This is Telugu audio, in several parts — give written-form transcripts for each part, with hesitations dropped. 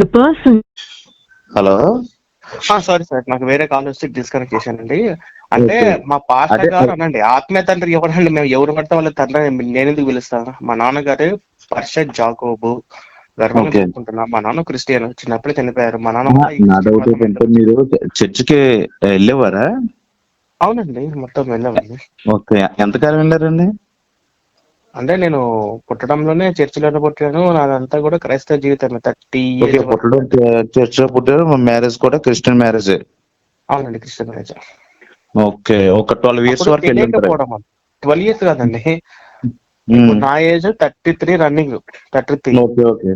The person. Hello. Sorry sir, నాకు వేరే కాల్ వస్తే డిస్కనెక్ట్ చేశానండి. అంటే ఓకే. మా పాస్టర్ అదే గారు అనండి, ఆత్మీయ తండ్రి ఎవరండి? మేము ఎవరు పడితే వాళ్ళ తండ్రి నేను ఎందుకు పిలుస్తాను? మా నాన్నగారు పర్షద్ జాకోబు గర్వంగా ఓకే. చెప్పుకుంటున్నా. మా నాన్న క్రిస్టియన్, చిన్నప్పుడే చనిపోయారు. మా నాన్న ఆహా, మళ్ళీ ఈ నా క్రిస్టియన్ డౌట్ మతం ఏంటంటే మీరు చర్చికి వెళ్ళేవారా? అవునండి, మొత్తం వెళ్ళామండి. ఓకే. ఎంతకాలం వెళ్ళారండి? అంటే నేను పుట్టడంలోనే చర్చిలోనే పుట్టాను. నాదంతా కూడా క్రైస్తవ జీవితం 30 ఓకే. years వరకు. పుట్టడం చర్చ్ లో పుట్టారు, మ్యారేజ్ కూడా క్రిస్టియన్ మ్యారేజ్. అవునండి, క్రిస్టియన్ మ్యారేజ్. ఓకే. ఒక 12 years అప్పుడు వరకు వెళ్ళి ఉంటారు. తెలియకపోవడం 12 years కాదండి. ఇప్పుడు ఉమ్. నా ఏజ్ 33 రన్నింగ్ 33. ఓకే. ఓకే.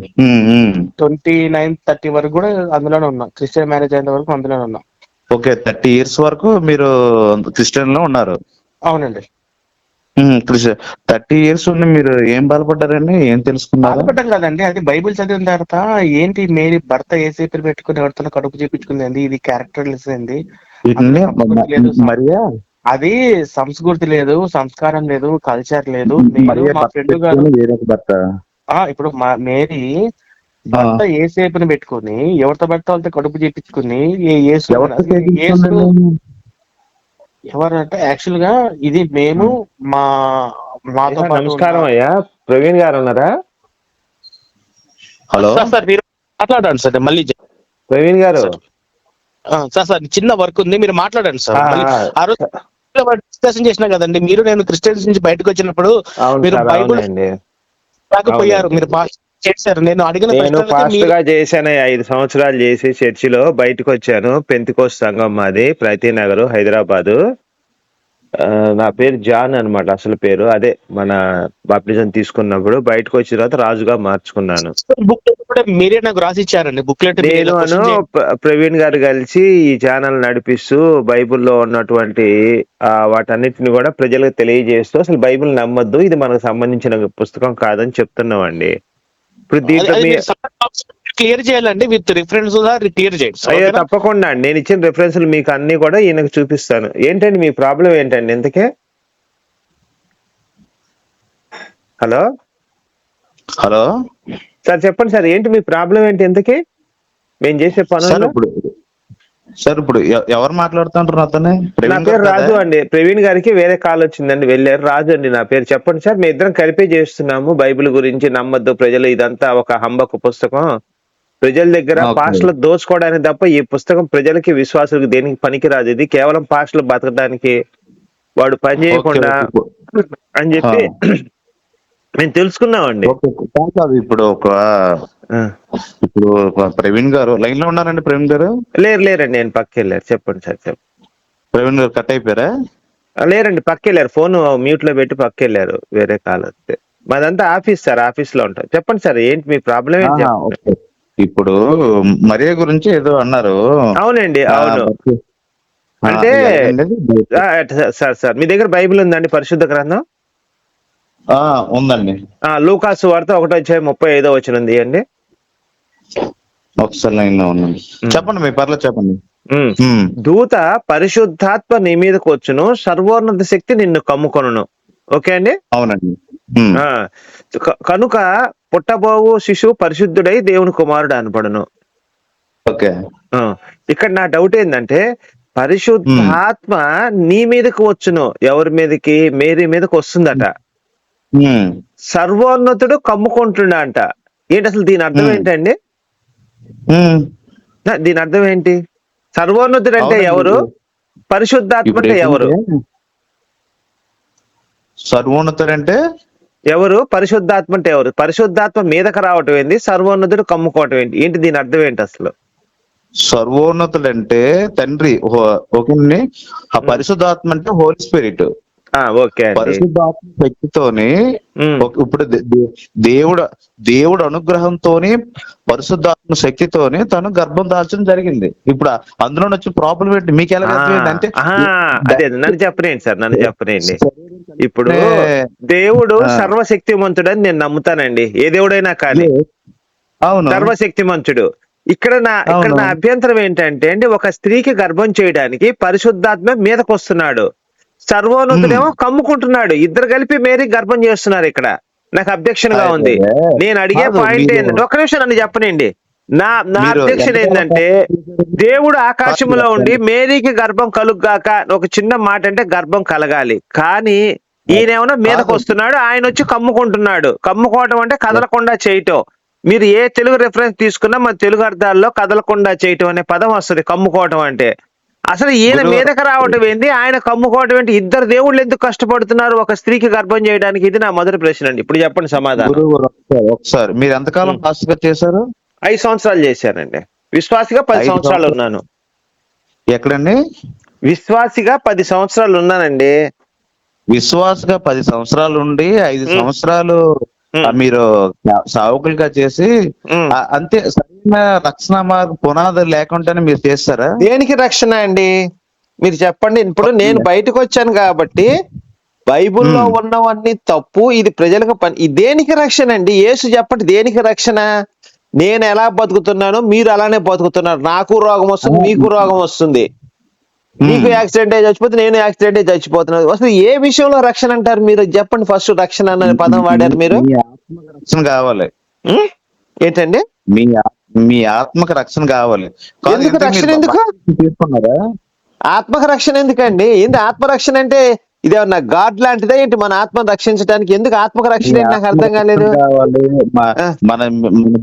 29, 30 వరకు కూడా అందులోనే ఉన్నా. క్రిస్టియన్ మ్యారేజ్ అయిన వరకు అందులోనే ఉన్నా. ఓకే. 30 years వరకు మీరు క్రిస్టియన్ లో ఉన్నారు. అవునండి. 30 years ఉండి మీరు ఏం బాధపడ్డారండి? ఏం తెలుసుకున్నారా? బాధపడ్డం కదండి, అది బైబిల్ చదివిన తర్వాత ఏంటి మేరీ భర్త ఏసేపుని పెట్టుకుని ఎవరితో కడుపు చేపించుకుంది అండి, ఇది క్యారెక్టర్ లెస్ అండి. అసలు వీటిని సంస్కృతి లేదు, మరియా అది సంస్కృతి లేదు, సంస్కారం లేదు, కల్చర్ లేదు. నేను మరియా మా భర్త ఫ్రెండ్ గారు పెట్టుకుని వేరొక భర్త. ఇప్పుడు మేరీ ఆ, భర్త ఏసేపుని పెట్టుకుని ఎవరితో భర్త వాళ్ళతో కడుపు చేపించుకుని యేసు ఎవరితో అసలు యేసు చేపించుకుందండి? ఎవరంటే యాక్చువల్ గా ఇది మేము మా మాతో అయ్యా పాటు ఉన్న నమస్కారం అయ్యా, ప్రవీణ్ గారు ఉన్నారా? హలో. సార్ మీరు మాట్లాడండి సార్, మళ్ళీ ప్రవీణ్ గారు, సార్ చిన్న వర్క్ ఉంది, మీరు మాట్లాడండి సార్. మళ్ళీ ఆ రోజు డిస్కషన్ చేసినా కదండి, మీరు నేను క్రిస్టియన్స్ నుంచి బయటకు వచ్చినప్పుడు అవును మీరు సార్, బైబుల్ అవునండి. రాకపోయారు, అవునండి. మీరు చేశారు. నేను అడిగిన నేను ప్రశ్నలకి పాస్ట్ మీరు గా చేశాను, 5 సంవత్సరాలు చేసి చర్చిలో బయటకు వచ్చాను. పెంతికోస్తు సంఘం మాది, ప్రతి నగరు, హైదరాబాదు. నా పేరు జాన్ అన్నమాట, అసలు పేరు అదే. మన బాప్టిజం తీసుకున్నప్పుడు బయటకు వచ్చిన తర్వాత రాజుగా మార్చుకున్నాను. బుక్లెట్ కూడా మీరే నాకు రాసి ఇచ్చారండి. బుక్లెట్ మీరు నేను ఇలా క్వశ్చన్ చేయండి. ప్రవీణ్ గారు కలిసి ఈ ఛానల్ నడిపిస్తూ బైబిల్లో ఉన్నటువంటి వాటన్నిటిని కూడా ప్రజలకు తెలియజేస్తూ, అసలు బైబిల్ నమ్మొద్దు, ఇది మనకు సంబంధించిన పుస్తకం కాదని చెప్తున్నామండి. ఇప్పుడు దీంట్లో అది మీరు క్లియర్ చేయాలండి, విత్ రిఫరెన్స్ క్లియర్ చేయండి. అయ్యో తప్పకుండా అండి, నేను ఇచ్చిన రిఫరెన్స్లు మీకు అన్ని కూడా ఈయనకు చూపిస్తాను. ఏంటండి మీ ప్రాబ్లం ఏంటండి ఇంతకే? హలో హలో సార్, చెప్పండి సార్, ఏంటి మీ ప్రాబ్లం ఏంటి ఇంతకీ మేము చేసే సార్ పనుల్లో? ఇప్పుడు ఎవరు మాట్లాడుతుంటారు అతనే? నా ప్రవీణ్ పేరు గారు కదా? రాజు అండి. ప్రవీణ్ గారికి వేరే కాల్ వచ్చిందండి, వెళ్ళారు. రాజు అండి నా పేరు. చెప్పండి సార్, మేము ఇద్దరం కలిపే చేస్తున్నాము. బైబిల్ గురించి నమ్మద్దు ప్రజలు, ఇదంతా ఒక హంబకు పుస్తకం, ప్రజల దగ్గర ఓకే. పాస్టర్లు దోచుకోవడానికి తప్ప ఈ పుస్తకం ప్రజలకి విశ్వాసులకు దేనికి పనికిరాదు. ఇది కేవలం పాస్టర్లు బతకడానికి, వాడు పని చేయకుండా అని చెప్పి మేము తెలుసుకున్నామండి. కాదు, ఇప్పుడు ప్రవీణ్ గారు లైన్ లో ఉన్నారండి? ప్రవీణ్ గారు లేరండి, నేను పక్క వెళ్ళారు. చెప్పండి సార్, చెప్పండి. ప్రవీణ్ గారు కట్ అయిపోయారా? లేరండి, పక్క వెళ్ళారు, ఫోన్ మ్యూట్ లో పెట్టి పక్క వెళ్ళారు, వేరే కాల్ వస్తే. మాదంతా ఆఫీస్ సార్, ఆఫీస్ లో ఉంటాం. చెప్పండి సార్, ఏంటి మీ ప్రాబ్లం ఏంటి? ఓకే. ఇప్పుడు మరియా గురించి ఏదో అన్నారు. అవునండి, అవును. అంటే సార్ మీ దగ్గర బైబిల్ ఉందండి, పరిశుద్ధ గ్రంథం? ఉందండి. లూకాసు వార్త 1:35 ఉంది అండి. ఒకసారి లైన్ లో ఉందండి. చెప్పండి, మీ పర్లేదు చెప్పండి. దూత పరిశుద్ధాత్మ నీ మీదకి వచ్చును, సర్వోన్నత శక్తి నిన్ను కమ్ముకొనును. ఓకే అండి. అవునండి. కనుక పుట్టబోవు శిశువు పరిశుద్ధుడై దేవుని కుమారుడు అనబడును. ఓకే. ఇక్కడ నా డౌట్ ఏంటంటే, పరిశుద్ధాత్మ నీ మీదకి వచ్చును, ఎవరి మీదకి? మేరీ మీదకి వస్తుందట. సర్వోన్నతుడు కమ్ముకుంటున్నా అంట. ఏంటి అసలు దీని అర్థం ఏంటండి? దీని అర్థం ఏంటి? సర్వోన్నతుడు అంటే ఎవరు? పరిశుద్ధాత్మ అంటే ఎవరు? సర్వోన్నతుడు అంటే ఎవరు? పరిశుద్ధాత్మ అంటే ఎవరు? పరిశుద్ధాత్మ మీదకి రావటం ఏంటి? సర్వోన్నతుడు కమ్ముకోవటం ఏంటి? ఏంటి దీని అర్థం ఏంటి అసలు? సర్వోన్నతుడు అంటే తండ్రి. ఓకే. ఆ పరిశుద్ధాత్మ అంటే హోలీ స్పిరిట్. ఓకే. పరిశుద్ధాత్మ శక్తితోని ఇప్పుడు దేవుడు అనుగ్రహంతోని పరిశుద్ధాత్మ శక్తితోని తను గర్భం దాల్చడం జరిగింది. ఇప్పుడు అందులో వచ్చే ప్రాబ్లం ఏంటి మీకు ఎలా అర్థమైంది అంటే? అదే నన్ను చెప్పనేయండి సార్, నన్ను చెప్పనేయండి. ఇప్పుడు దేవుడు సర్వశక్తిమంతుడని నేను నమ్ముతానండి, ఏ దేవుడైనా కానీ. అవును, సర్వశక్తిమంతుడు. ఇక్కడ నా అభ్యంతరం ఏంటంటే అండి, ఒక స్త్రీకి గర్భం చేయడానికి పరిశుద్ధాత్మ మీదకి వస్తున్నాడు, సర్వోన్నతుడేమో కమ్ముకుంటున్నాడు. ఇద్దరు కలిపి మేరీ గర్భం చేస్తున్నారు. ఇక్కడ నాకు అబ్జెక్షన్ గా ఉంది. నేను అడిగే పాయింట్ ఏంటంటే, ఒక్క నిమిషం నన్ను చెప్పనండి. నా నా మీరు అబ్జెక్షన్ ఎంతకాలం ఏంటంటే దేవుడు ఆకాశంలో ఉండి మేరీకి గర్భం కలుగ్గాక అని ఒక చిన్న మాట అంటే గర్భం కలగాలి, కానీ ఈయనేమన్నా మీదకి వస్తున్నాడు, ఆయన వచ్చి కమ్ముకుంటున్నాడు. కమ్ముకోవటం అంటే కదలకుండా చేయటం. మీరు ఏ తెలుగు రెఫరెన్స్ తీసుకున్నా మన తెలుగు అర్థాల్లో కదలకుండా చేయటం అనే పదం వస్తుంది కమ్ముకోవటం అంటే. అసలు ఈయన మీదకి రావటం ఏంటి, ఆయన కమ్ముకోవటం ఏంటి? ఇద్దరు దేవుళ్ళు ఎందుకు కష్టపడుతున్నారు ఒక స్త్రీకి గర్భం చేయడానికి? ఇది నా మొదటి ప్రశ్న అండి. ఇప్పుడు చెప్పండి సమాధానం. ఒకసారి మీరు ఎంతకాలం పాస్టర్ గా చేశారు? 5 సంవత్సరాలు చేశానండి. విశ్వాసిగా 10 సంవత్సరాలు ఉన్నాను. ఎక్కడండి? విశ్వాసిగా 10 సంవత్సరాలు ఉన్నానండి. విశ్వాసగా 10 సంవత్సరాలు ఉండి 5 సంవత్సరాలు మీరు సావుకులుగా చేసి అంతే, సరైన రక్షణ మార్గ పునాదులు లేకుండానే మీరు చేస్తారా? దేనికి రక్షణ అండి మీరు చెప్పండి. ఇప్పుడు నేను బయటకు వచ్చాను కాబట్టి బైబుల్లో ఉన్నవన్నీ తప్పు, ఇది ప్రజలకు పని. దేనికి రక్షణ అండి? యేసు చెప్పండి, దేనికి రక్షణ? నేను ఎలా బతుకుతున్నానో మీరు అలానే బతుకుతున్నారు. నాకు రోగం వస్తుంది, మీకు రోగం వస్తుంది. మీకు యాక్సిడెంట్ అయి చచ్చిపోతే నేను యాక్సిడెంట్ అయి చచ్చిపోతున్నాను. అసలు ఏ విషయంలో రక్షణ అంటారు మీరు? చెప్పండి. ఫస్ట్ రక్షణ అన్న పదం వాడారు మీరు. రక్షణ కావాలి. ఏంటండి? మీ ఆత్మకు రక్షణ కావాలి. ఎందుకు రక్షణ? ఎందుకు తీసుకున్నారా? ఆత్మక రక్షణ ఎందుకండి? ఏంటి ఆత్మరక్షణ అంటే? ఇదేమన్నా గాడ్ లాంటిదా ఏంటి మన ఆత్మను రక్షించడానికి? ఎందుకు ఆత్మక రక్షణ ఏంటి? నాకు అర్థం కాలేదు. మన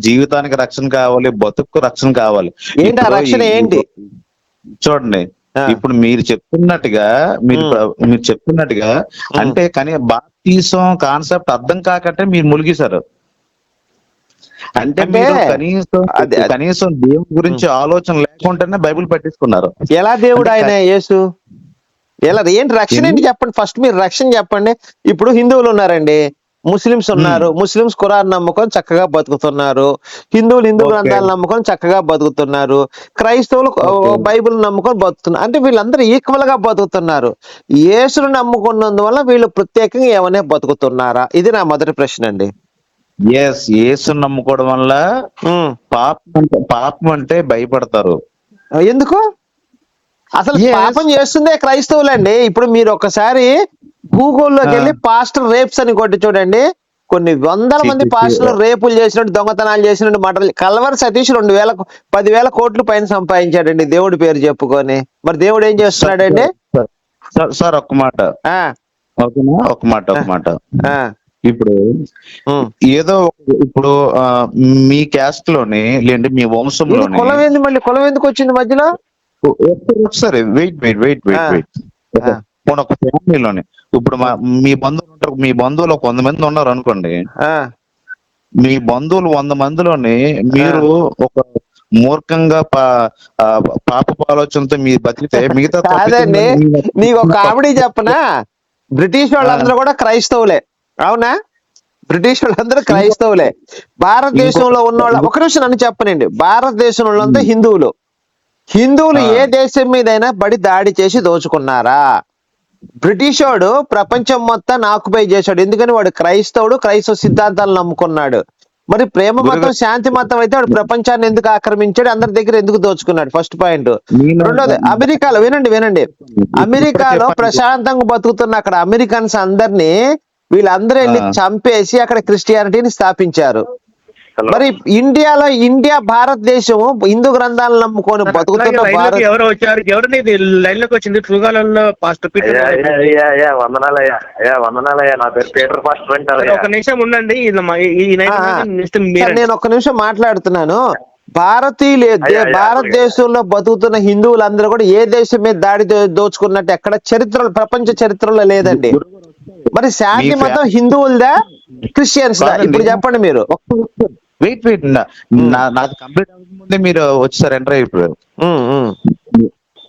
జీవితానికి రక్షణ కావాలి, బతుకు రక్షణ కావాలి. ఏంటి ఆ రక్షణ ఏంటి? చూడండి, ఇప్పుడు మీరు చెప్తున్నట్టుగా మీరు చెప్తున్నట్టుగా అంటే కానీ బాప్తిసం కాన్సెప్ట్ అర్థం కాకంటే మీరు ములిగిసారు. అంటే మీరు కనీసం దేవుడి గురించి ఆలోచన లేకుండానే బైబిల్ పట్టించుకున్నారు. ఎలా దేవుడు ఆయన యేసు? ఎలా? ఏంటి రక్షణ ఏంటి చెప్పండి. ఫస్ట్ మీరు రక్షణ చెప్పండి. ఇప్పుడు హిందువులు ఉన్నారండి, ముస్లిమ్స్ ఉన్నారు. ముస్లిమ్స్ ఖురాన్ నమ్ముకొని చక్కగా బతుకుతున్నారు. హిందువులు హిందూ గ్రంథాలు నమ్ముకొని చక్కగా బతుకుతున్నారు. క్రైస్తవులు బైబిల్ నమ్ముకొని బతుకుతున్నారు. అంటే వీళ్ళందరూ ఈక్వల్ గా బతుకుతున్నారు. యేసును నమ్ముకున్నందువల్ల వీళ్ళు ప్రత్యేకంగా ఏమనే బతుకుతున్నారా? ఇది నా మొదటి ప్రశ్న అండి. యేసును నమ్ముకోవడం వల్ల పాపం అంటే భయపడతారు. ఎందుకు? అసలు పాపం చేస్తుందే క్రైస్తవులండి. ఇప్పుడు మీరు ఒకసారి గూగుల్లోకి వెళ్ళి పాస్టర్ రేప్స్ అని కొట్టి చూడండి. కొన్ని వందల మంది పాస్టర్లు రేపులు చేసినట్టు, దొంగతనాలు చేసినట్టు, మటలు. కల్వరి సతీష్ 10,000 కోట్లు పైన సంపాదించాడండి దేవుడి పేరు చెప్పుకొని. మరి దేవుడు ఏం చేస్తున్నాడండి? సార్ ఒక్క మాట, ఒక మాట. ఇప్పుడు ఏదో ఇప్పుడు మీ క్యాస్ట్ లోని లేదంటే మీ వంశంలోని కులం ఏంది? మళ్ళీ కులం ఎందుకు వచ్చింది మధ్యలో? ఒకసారి వెయిట్ మన ఒక ఫ్యామిలీలోనే ఇప్పుడు మీ బంధువులు ఉంటారు. మీ బంధువులు 100 మంది ఉన్నారు అనుకోండి. మీ బంధువులు 100 మందిలోని మీరు ఒక మూర్ఖంగా పాప ఆలోచనతో మీరు బతికితే మిగతా కాదండి. నీకు ఒక కామెడీ చెప్పనా? బ్రిటిష్ వాళ్ళందరూ కూడా క్రైస్తవులే, అవునా? బ్రిటిష్ వాళ్ళందరూ క్రైస్తవులే. భారతదేశంలో ఉన్న వాళ్ళు, ఒక నిమిషం నన్ను చెప్పనండి, భారతదేశంలో వాళ్ళంతా హిందువులు ఏ దేశం మీదైనా బడి దాడి చేసి దోచుకున్నారా? బ్రిటిష్ వాడు ప్రపంచం మొత్తాన్ని ఆక్యుపై చేశాడు. ఎందుకని? వాడు క్రైస్తవుడు, క్రైస్తవ సిద్ధాంతాలు నమ్ముకున్నాడు. మరి ప్రేమ మతం, శాంతి మతం అయితే వాడు ప్రపంచాన్ని ఎందుకు ఆక్రమించాడు? అందరి దగ్గర ఎందుకు దోచుకున్నాడు? First point. రెండోది, అమెరికాలో వినండి, అమెరికాలో ప్రశాంతంగా బతుకుతున్న అక్కడ అమెరికన్స్ అందరినీ వీళ్ళందరూ వెళ్ళి చంపేసి అక్కడ క్రిస్టియానిటీని స్థాపించారు. మరి ఇండియా భారతదేశం హిందూ గ్రంథాలను నమ్ముకొని బతుకుతున్న ఎవరు వచ్చారు? ఎవరిని లైన్ లోకి వచ్చింది? ట్రూగాలలో పాస్టర్ పీటర్. వందనాలయ్యా, నా పేరు పీటర్ పాస్టర్ అంటారు. ఒక నిమిషం ఉండండి, నేను ఒక్క నిమిషం మాట్లాడుతున్నాను. భారతదేశంలో బతుకుతున్న హిందువులందరూ కూడా ఏ దేశం మీద దాడి దోచుకున్నట్టు ఎక్కడ చరిత్రలో, ప్రపంచ చరిత్రలో లేదండి. మరి శాంతి మతం హిందువులదా, క్రిస్టియన్స్ దా? ఇప్పుడు చెప్పండి మీరు. వెయిట్ నాకు కంప్లీట్ అవ్వకముందే మీరు వచ్చారు ఎంటర్ అయిపోయారు.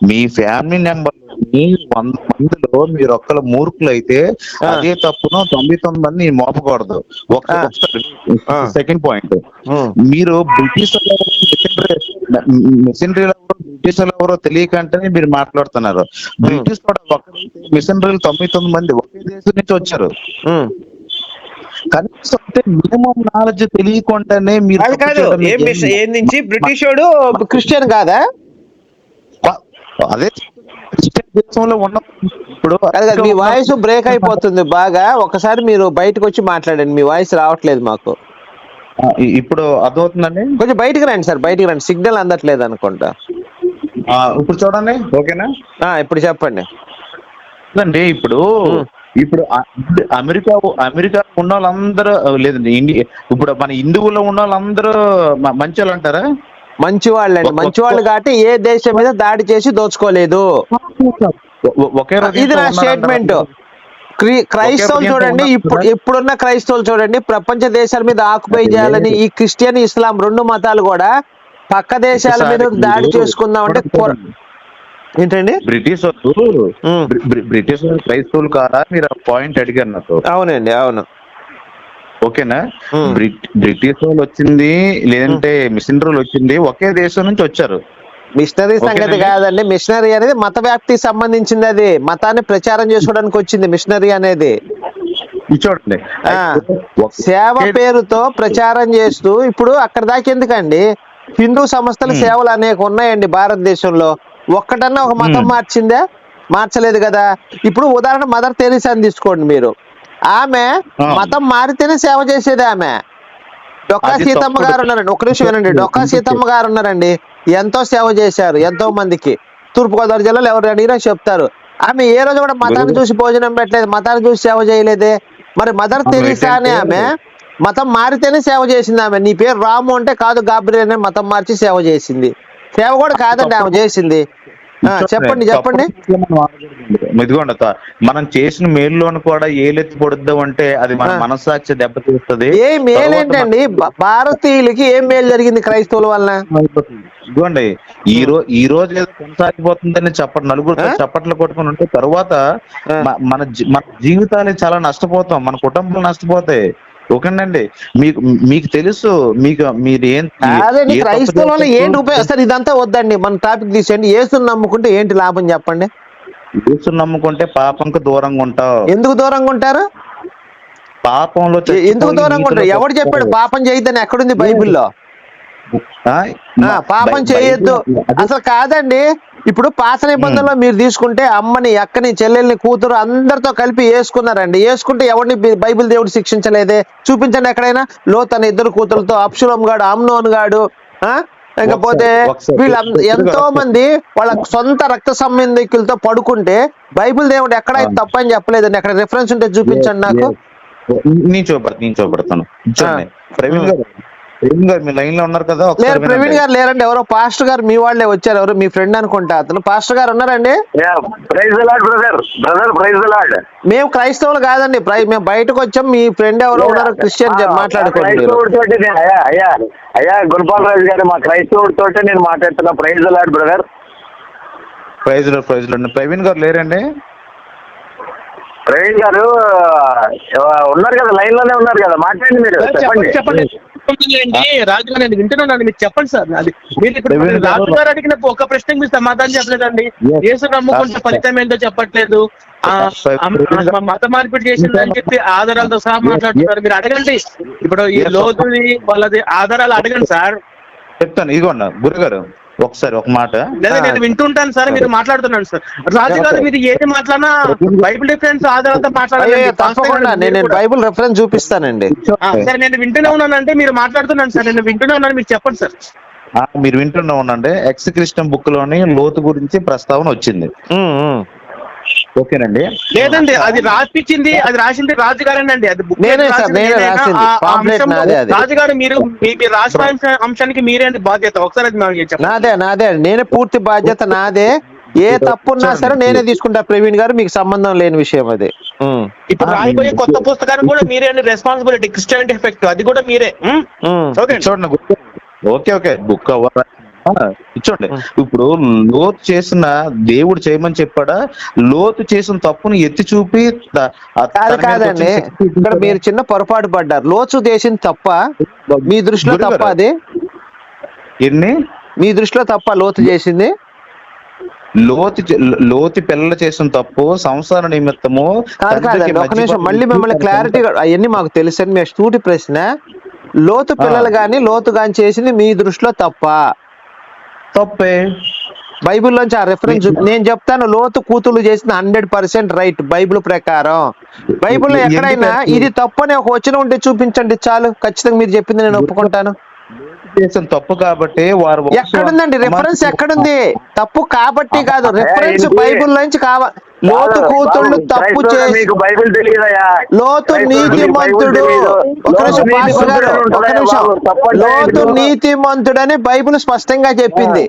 మీ ఫ్యామిలీ నెంబర్ 100 మందిలో మీరు ఒక్కరు మూర్ఖులు అయితే అదే తప్పును 99 మంది మోపకూడదు. సెకండ్ పాయింట్, మీరు బ్రిటిష్ మిషనరీలు బ్రిటిష్ ఎవరో తెలియకంటేనే మీరు మాట్లాడుతున్నారు. బ్రిటిష్ మిషనరీలు 99 మంది ఒకే దేశం నుంచి వచ్చారు. కనీసం మినిమం నాలెడ్జ్ తెలియకుండానే మీరు బ్రిటిష్ వాడు క్రిస్టియన్ కాదా? అదే దేశంలో ఉన్న ఇప్పుడు మీ వాయిస్ బ్రేక్ అయిపోతుంది బాగా. ఒకసారి మీరు బయటకు వచ్చి మాట్లాడండి, మీ వాయిస్ రావట్లేదు మాకు. ఇప్పుడు అర్థమవుతుందండి. కొంచెం బయటికి రండి సార్, బయటికి రండి, సిగ్నల్ అందట్లేదు అనుకుంటా. ఇప్పుడు చూడండి, ఓకేనా? ఇప్పుడు చెప్పండి. అండి ఇప్పుడు ఇప్పుడు అమెరికా ఉన్న వాళ్ళందరూ లేదండి, ఇప్పుడు మన హిందువుల్లో ఉన్న వాళ్ళందరూ మంచి వాళ్ళు అంటారా? మంచి వాళ్ళండి, మంచి వాళ్ళు కాబట్టి ఏ దేశం మీద దాడి చేసి దోచుకోలేదు. ఒకే ఇది నా స్టేట్మెంట్. క్రైస్తవులు చూడండి, ఇప్పుడున్న క్రైస్తవులు చూడండి, ప్రపంచ దేశాల మీద ఆక్యుపై చేయాలని ఈ క్రిస్టియన్ ఇస్లాం రెండు మతాలు కూడా పక్క దేశాల మీద దాడి చేసుకుందామంటే ఏంటండి? బ్రిటిష్ వాళ్ళు క్రైస్తవులు కాదా మీరు పాయింట్ అడిగారు నాకు. అవునండి, అవును. ఓకేనా? బ్రిటిష్ వాళ్ళు వచ్చింది లేదంటే మిషనరీలు వచ్చింది ఒకే దేశం నుంచి వచ్చారు. మిషనరీ సంగతి కాదండి, మిషనరీ అనేది మత వ్యాప్తికి సంబంధించింది, అది మతాన్ని ప్రచారం చేసుకోవడానికి వచ్చింది మిషనరీ అనేది. చూడండి, సేవ పేరుతో ప్రచారం చేస్తూ ఇప్పుడు అక్కడ దాకా ఎందుకండి? హిందూ సంస్థల సేవలు అనేక ఉన్నాయండి భారతదేశంలో. ఒక్కటన్నా ఒక మతం మార్చిందా? మార్చలేదు కదా. ఇప్పుడు ఉదాహరణ మదర్ తెరీసాని తీసుకోండి మీరు. ఆమె మతం మారితేనే సేవ చేసేది. ఆమె డొక్కా సీతమ్మ గారు ఉన్నారండి, ఒక్క నిమిషం వినండి. డొక్కా సీతమ్మ గారు ఉన్నారండి, ఎంతో సేవ చేశారు ఎంతో మందికి. తూర్పుగోదావరి జిల్లాలో ఎవరు అడిగినా చెప్తారు. ఆమె ఏ రోజు కూడా మతాన్ని చూసి భోజనం పెట్టలేదు, మతాన్ని చూసి సేవ చేయలేదే. మరి మదర్ తెరీసా అనే ఆమె మతం మారితేనే సేవ చేసింది. ఆమె నీ పేరు రాము అంటే కాదు గాబ్రియల్ అనే మతం మార్చి సేవ చేసింది. సేవ కూడా కాదండి ఆమె చేసింది. చెప్పండి చెప్పండి. ఇదిగోండి, మనం చేసిన మేలులోను కూడా ఏలెత్తి పొడుద్దాం అంటే అది మన మనస్సాక్షి దెబ్బతీస్తుంది. ఏ మేలేంటండి? భారతీయులకి ఏం మేలు జరిగింది క్రైస్తవుల వలన? ఇదిగోండి, ఈ రోజు ఏదో కొనసాగిపోతుందని నలుగురు చప్పట్లు కొట్టుకుని ఉంటే తర్వాత మన జీవితాలు చాలా నష్టపోతాం, మన కుటుంబాలు నష్టపోతాయి. ఓకేనండి, మీకు తెలుసు, మీరు క్రైస్తవుల వల్ల ఏంటి ఉపయోగం? సార్ ఇదంతా వద్దండి, మన టాపిక్ తీసేయండి. యేసుని నమ్ముకుంటే ఏంటి లాభం చెప్పండి? యేసుని నమ్ముకుంటే పాపంకు దూరంగా ఉంటావు. ఎందుకు దూరంగా ఉంటారు? పాపంలో ఎందుకు దూరంగా ఉంటారు? ఎవడు చెప్పాడు పాపం చేయొద్దని? ఎక్కడుంది బైబిల్లో? పాపం చేయొద్దు అసలు కాదండి. ఇప్పుడు పాత నిబంధనలో మీరు తీసుకుంటే అమ్మని, అక్కని, చెల్లెల్ని, కూతురు అందరితో కలిపి వేసుకున్నారండి. వేసుకుంటే ఎవరిని బైబిల్ దేవుడు శిక్షించలేదే? చూపించండి ఎక్కడైనా. లోతు అనే 2 కూతురులతో, అబ్షలోం గాడు, అమ్నోన్ గాడు, లేకపోతే వీళ్ళు ఎంతో మంది వాళ్ళ సొంత రక్త సంబంధికులతో పడుకుంటే బైబిల్ దేవుడు ఎక్కడ తప్పని చెప్పలేదండి. ఎక్కడ రిఫరెన్స్ ఉంటే చూపించండి నాకు. నేను చూపెడతాను. ప్రవీణ్ గారు మీ లైన్ లో ఉన్నారు కదా? లేరు, ప్రవీణ్ గారు లేరండి. ఎవరో పాస్టర్ గారు మీ వాళ్ళే వచ్చారు. ఎవరు మీ ఫ్రెండ్ అనుకుంటా. అతను పాస్టర్ గారు ఉన్నారండి? మేము క్రైస్తవులు కాదండి, మేము బయటకు వచ్చాం. మీ ఫ్రెండ్ ఎవరో ఉన్నారు క్రిస్టియన్, మాట్లాడుకోండి. అయ్యా గురుపాల్ రాజు గారు, మా క్రైస్తవుడితో నేను మాట్లాడుతున్నా. Praise the lord brother. Praise lord. Praveen గారు లేరండి? ప్రవీణ్ గారు ఉన్నారు కదా, లైన్ లోనే ఉన్నారు కదా, మాట్లాడండి మీరు. చెప్పండి. రాజు గారు నేను వింటున్నాను, మీరు చెప్పండి సార్. అది మీరు ఇప్పుడు రాజు గారు అడిగిన ఒక ప్రశ్నకి మీరు సమాధానం చెప్పలేదండి. యేసు నమ్ముకుంటే ఫలితం ఏంటో చెప్పట్లేదు. మత మార్పిడి చేసిందని చెప్పి ఆధారాలతో సహా మాట్లాడుతున్నారు. మీరు అడగండి, ఇప్పుడు ఈ లోతుని వాళ్ళది ఆధారాలు అడగండి సార్. చెప్తాను. ఇదిగోండి గురుగారు, ఒకసారి ఒక మాట. లేదా నేను వింటుంటాను సార్, మీరు మాట్లాడుతున్నాను సార్. రాజు గారు మీరు ఏది మాట్లాడినా బైబిల్ రిఫరెన్స్ ఆధారాలతో మాట్లాడాలి. తప్పకుండా నేను బైబిల్ రిఫరెన్స్ చూపిస్తానండి. సరే నేను వింటూనే ఉన్నానంటే మీరు మాట్లాడుతున్నాను సార్, నేను వింటూనే ఉన్నాను, మీరు చెప్పండి సార్. మీరు వింటూనే ఉండండి. ఎక్స్ క్రిస్టియన్ బుక్ లోని లోతు గురించి ప్రస్తావన వచ్చింది. ఓకేనండి. లేదండి, అది రాసింది రాజుగారేనండి. అది రాజుగారు మీరు రాసిన అంశానికి మీరేంటి బాధ్యత? ఒకసారి నాదే నేనే పూర్తి బాధ్యత నాదే. ఏ తప్పున్నా సరే నేనే తీసుకుంటా ప్రవీణ్ గారు, మీకు సంబంధం లేని విషయం అది. ఇప్పుడు రాయిపోయే కొత్త పుస్తకానికి కూడా మీరే రెస్పాన్సిబిలిటీ. క్రిస్టియానిటీ ఎఫెక్ట్ అది కూడా మీరే. చూడండి, ఓకే బుక్ చూడండి. ఇప్పుడు లోతు చేసిన దేవుడు చేయమని చెప్పాడా? లోతు చేసిన తప్పును ఎత్తి చూపి కాదండి, ఇక్కడ మీరు చిన్న పొరపాటు పడ్డారు. లోతు చేసిన తప్ప మీ దృష్టిలో తప్ప? అది మీ దృష్టిలో తప్ప లోతు చేసింది? లోతు పిల్లలు చేసిన తప్పు సంసార నిమిత్తము కాదండి. ఒక నిమిషం, మళ్ళీ మిమ్మల్ని క్లారిటీ, అవన్నీ మాకు తెలుసు అని మీ స్టూటి ప్రశ్న. లోతు పిల్లలు గాని లోతు గాని చేసింది మీ దృష్టిలో తప్పే? బైబిల్లోంచి ఆ రెఫరెన్స్ నేను చెప్తాను. లోతు కూతుళ్ళు చేసిన 100% రైట్ బైబిల్ ప్రకారం. బైబిల్లో ఎక్కడైనా ఇది తప్పు అని ఒక వచనం ఉంటే చూపించండి చాలు, ఖచ్చితంగా మీరు చెప్పింది నేను ఒప్పుకుంటాను. చేసిన తప్పు కాబట్టి వారు ఎక్కడుందండి రెఫరెన్స్? ఎక్కడుంది? తప్పు కాబట్టి కాదు, రెఫరెన్స్ బైబిల్ నుంచి కావాలి. లోతు కూతుళ్ళు తప్పు చేసి, బైబిల్ తెలియదయా, లోతు నీతిమంతుడు, ఒక నిమిషం పాస్టర్ గారు, ఒక నిమిషం, లోతు నీతిమంతుడని బైబిల్ స్పష్టంగా చెప్పింది.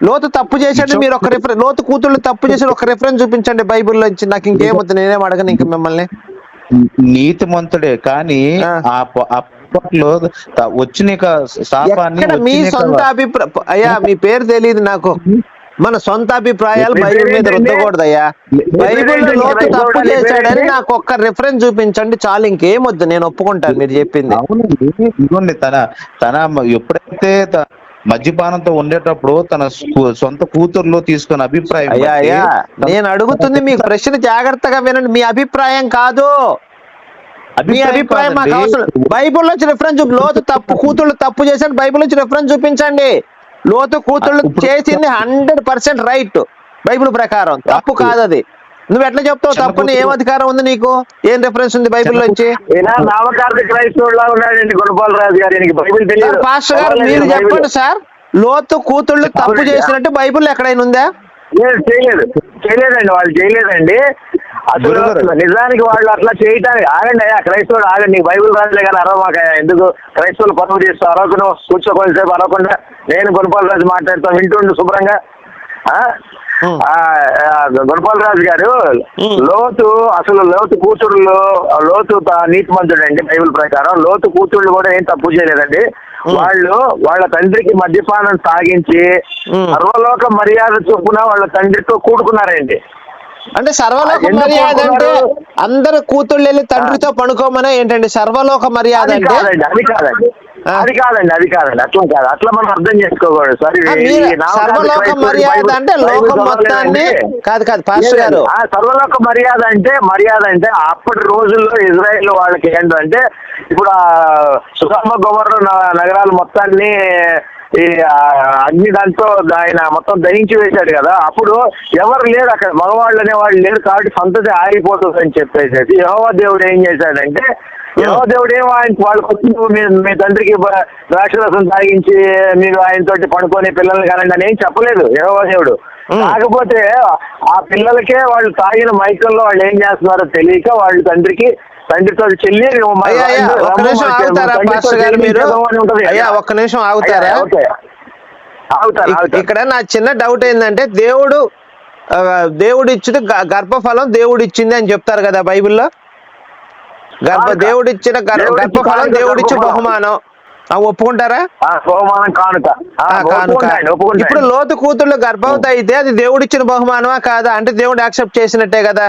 లోతు తప్పు చేశాడు, మీరు ఒక రిఫరెన్స్, లోతు కూతుళ్ళు తప్పు చేసి ఒక రిఫరెన్స్ చూపించండి బైబిల్లో నుంచి. నాకు ఇంకేమవుతుంది, నేనేం అడగను ఇంక మిమ్మల్ని. నీతిమంతుడే కానీ ఆ పొరపాటులో వచ్చిన శాపాన్ని మీ సొంత అభిప్రాయం అయ్యా, మీ పేరు తెలియదు నాకు, మన సొంత అభిప్రాయాలు బైబిల్ మీద రుద్దకూడదు అయ్యా. బైబిల్ లోతు తప్పు చేశాడని నాకు ఒక్క రిఫరెన్స్ చూపించండి చాలు, ఇంకేమొద్దు, నేను ఒప్పుకుంటాను మీరు చెప్పింది. అవునండి, తన ఎప్పుడైతే మద్యపానంతో ఉండేటప్పుడు తన సొంత కూతుర్లో తీసుకున్న అభిప్రాయం. అయ్యా నేను అడుగుతుంది మీకు ప్రశ్న జాగ్రత్తగా వినండి. మీ అభిప్రాయం కాదు, మీ అభిప్రాయం మాకు అవసరం. బైబిల్ నుంచి రిఫరెన్స్ లోతు తప్పు కూతుళ్ళు తప్పు చేశాడు, బైబిల్ నుంచి రిఫరెన్స్ చూపించండి. లోతు కూతుళ్ళు చేసింది 100% రైట్ బైబిల్ ప్రకారం, తప్పు కాదు అది. నువ్వు ఎట్లా చెప్తావు తప్పుని? ఏం అధికారం ఉంది నీకు? ఏం రిఫరెన్స్ ఉంది బైబిల్ నుంచి? నామకార్థ క్రైస్తవులా ఉన్నాడండి గుణపాల్ రాజు గారు, బైబిల్ తెలియదు. పాస్టర్ గారు మీరు చెప్పండి సార్, లోతు కూతుళ్ళు తప్పు చేసినట్టు బైబిల్ ఎక్కడైనా ఉందా? చేయలేదండి, వాళ్ళు చేయలేదండి. అసలు నిజానికి వాళ్ళు అట్లా చేయటానికి ఆగండి అయ్యా, క్రైస్తవుడు ఆగండి, నీకు బైబిల్ రాజులే కానీ అరవమాకయ్యా. ఎందుకు క్రైస్తవులు పనులు చేస్తూ అరవకును, కూర్చోకొనిసేపు అరవకుండా నేను గుణపాల్ రాజు మాట్లాడుతాను, వింటుండు శుభ్రంగా. గుణపాల్ రాజు గారు, లోతు కూతురులో లోతు నీతిమంతుడు అండి బైబిల్ ప్రకారం. లోతు కూతుళ్ళు కూడా ఏం తప్పు చేయలేదండి. వాళ్ళు వాళ్ళ తండ్రికి మద్యపానం సాగించి సర్వలోక మర్యాద చొప్పున వాళ్ళ తండ్రితో కూడుకున్నారండి. అంటే సర్వలోక మర్యాద అంటే అందరు కూతుళ్ళు వెళ్ళి తండ్రితో పడుకోమనే ఏంటండి సర్వలోక మర్యాద అంటే? అది కాదండి అట్లా కాదు, అట్లా మనం అర్థం చేసుకోకూడదు. సర్వలోక మర్యాద అంటే లోకం మొత్తాన్ని కాదు పాస్టర్ గారు. సర్వలోక మర్యాద అంటే అప్పటి రోజుల్లో ఇజ్రాయెల్ వాళ్ళకి ఏంటంటే, ఇప్పుడు ఆ సుధమ గొమర్ర నగరాలు మొత్తాన్ని ఈ అగ్ని దాంతో ఆయన మొత్తం దహించి వేశాడు కదా. అప్పుడు ఎవరు లేరు అక్కడ, మగవాళ్ళు అనేవాళ్ళు లేరు కాబట్టి సంతతి ఆగిపోతుంది అని చెప్పేసి యెహోవా దేవుడు ఏం చేశాడంటే, యెహోవా దేవుడు ఏమో వాళ్ళకి వచ్చి మీ తండ్రికి ద్రాక్షరసం తాగించి మీరు ఆయనతోటి పడుకొని పిల్లల్ని కనండి అని ఏం చెప్పలేదు యెహోవా దేవుడు. కాకపోతే ఆ పిల్లలకే వాళ్ళు తాగిన మైకంలో వాళ్ళు ఏం చేస్తున్నారో తెలియక వాళ్ళు తండ్రితో చెల్లి ఒక్క నిమిషం ఆగుతారా? ఇక్కడ నా చిన్న డౌట్ ఏంటంటే, దేవుడు ఇచ్చింది గర్భఫలం దేవుడు ఇచ్చింది అని చెప్తారు కదా బైబిల్లో. దేవుడిచ్చిన గర్భఫలం దేవుడిచ్చి బహుమానం ఒప్పుకుంటారా? కానుక. ఇప్పుడు లోతు కూతుళ్ళు గర్భవతి అయితే అది దేవుడిచ్చిన బహుమానమా కాదా? అంటే దేవుడు యాక్సెప్ట్ చేసినట్టే కదా.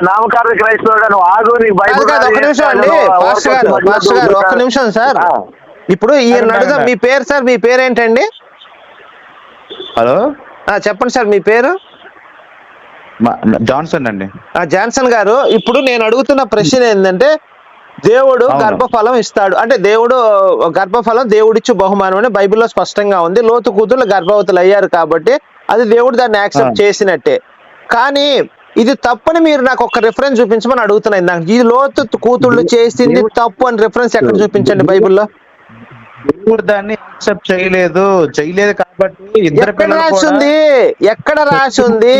నామకార్థ క్రైస్తవుడు ఆగు, ఒక నిమిషం అండి పాస్టర్ గారు ఒక్క నిమిషం సార్. ఇప్పుడు ఈయన అడుగుదాం, మీ పేరు సార్, మీ పేరు ఏంటండి? హలో చెప్పండి సార్, మీ పేరు? జాన్సన్ అండి. జాన్సన్ గారు, ఇప్పుడు నేను అడుగుతున్న ప్రశ్న ఏంటంటే, దేవుడు గర్భఫలం ఇస్తాడు అంటే గర్భఫలం దేవుడిచ్చు బహుమానం అని బైబిల్లో స్పష్టంగా ఉంది. లోతు కూతుళ్ళు గర్భవతులు అయ్యారు కాబట్టి అది దేవుడు దాన్ని యాక్సెప్ట్ చేసినట్టే. కానీ ఇది తప్పని మీరు నాకు ఒక రిఫరెన్స్ చూపించమని అడుగుతున్నా. ఇందాక ఈ లోతు కూతుళ్ళు చేసింది తప్పు అని రిఫరెన్స్ ఎక్కడ చూపించండి బైబిల్లో. దేవుడు దాన్ని యాక్సెప్ట్ చేయలేదు కాబట్టి ఎక్కడ రాసి ఉంది?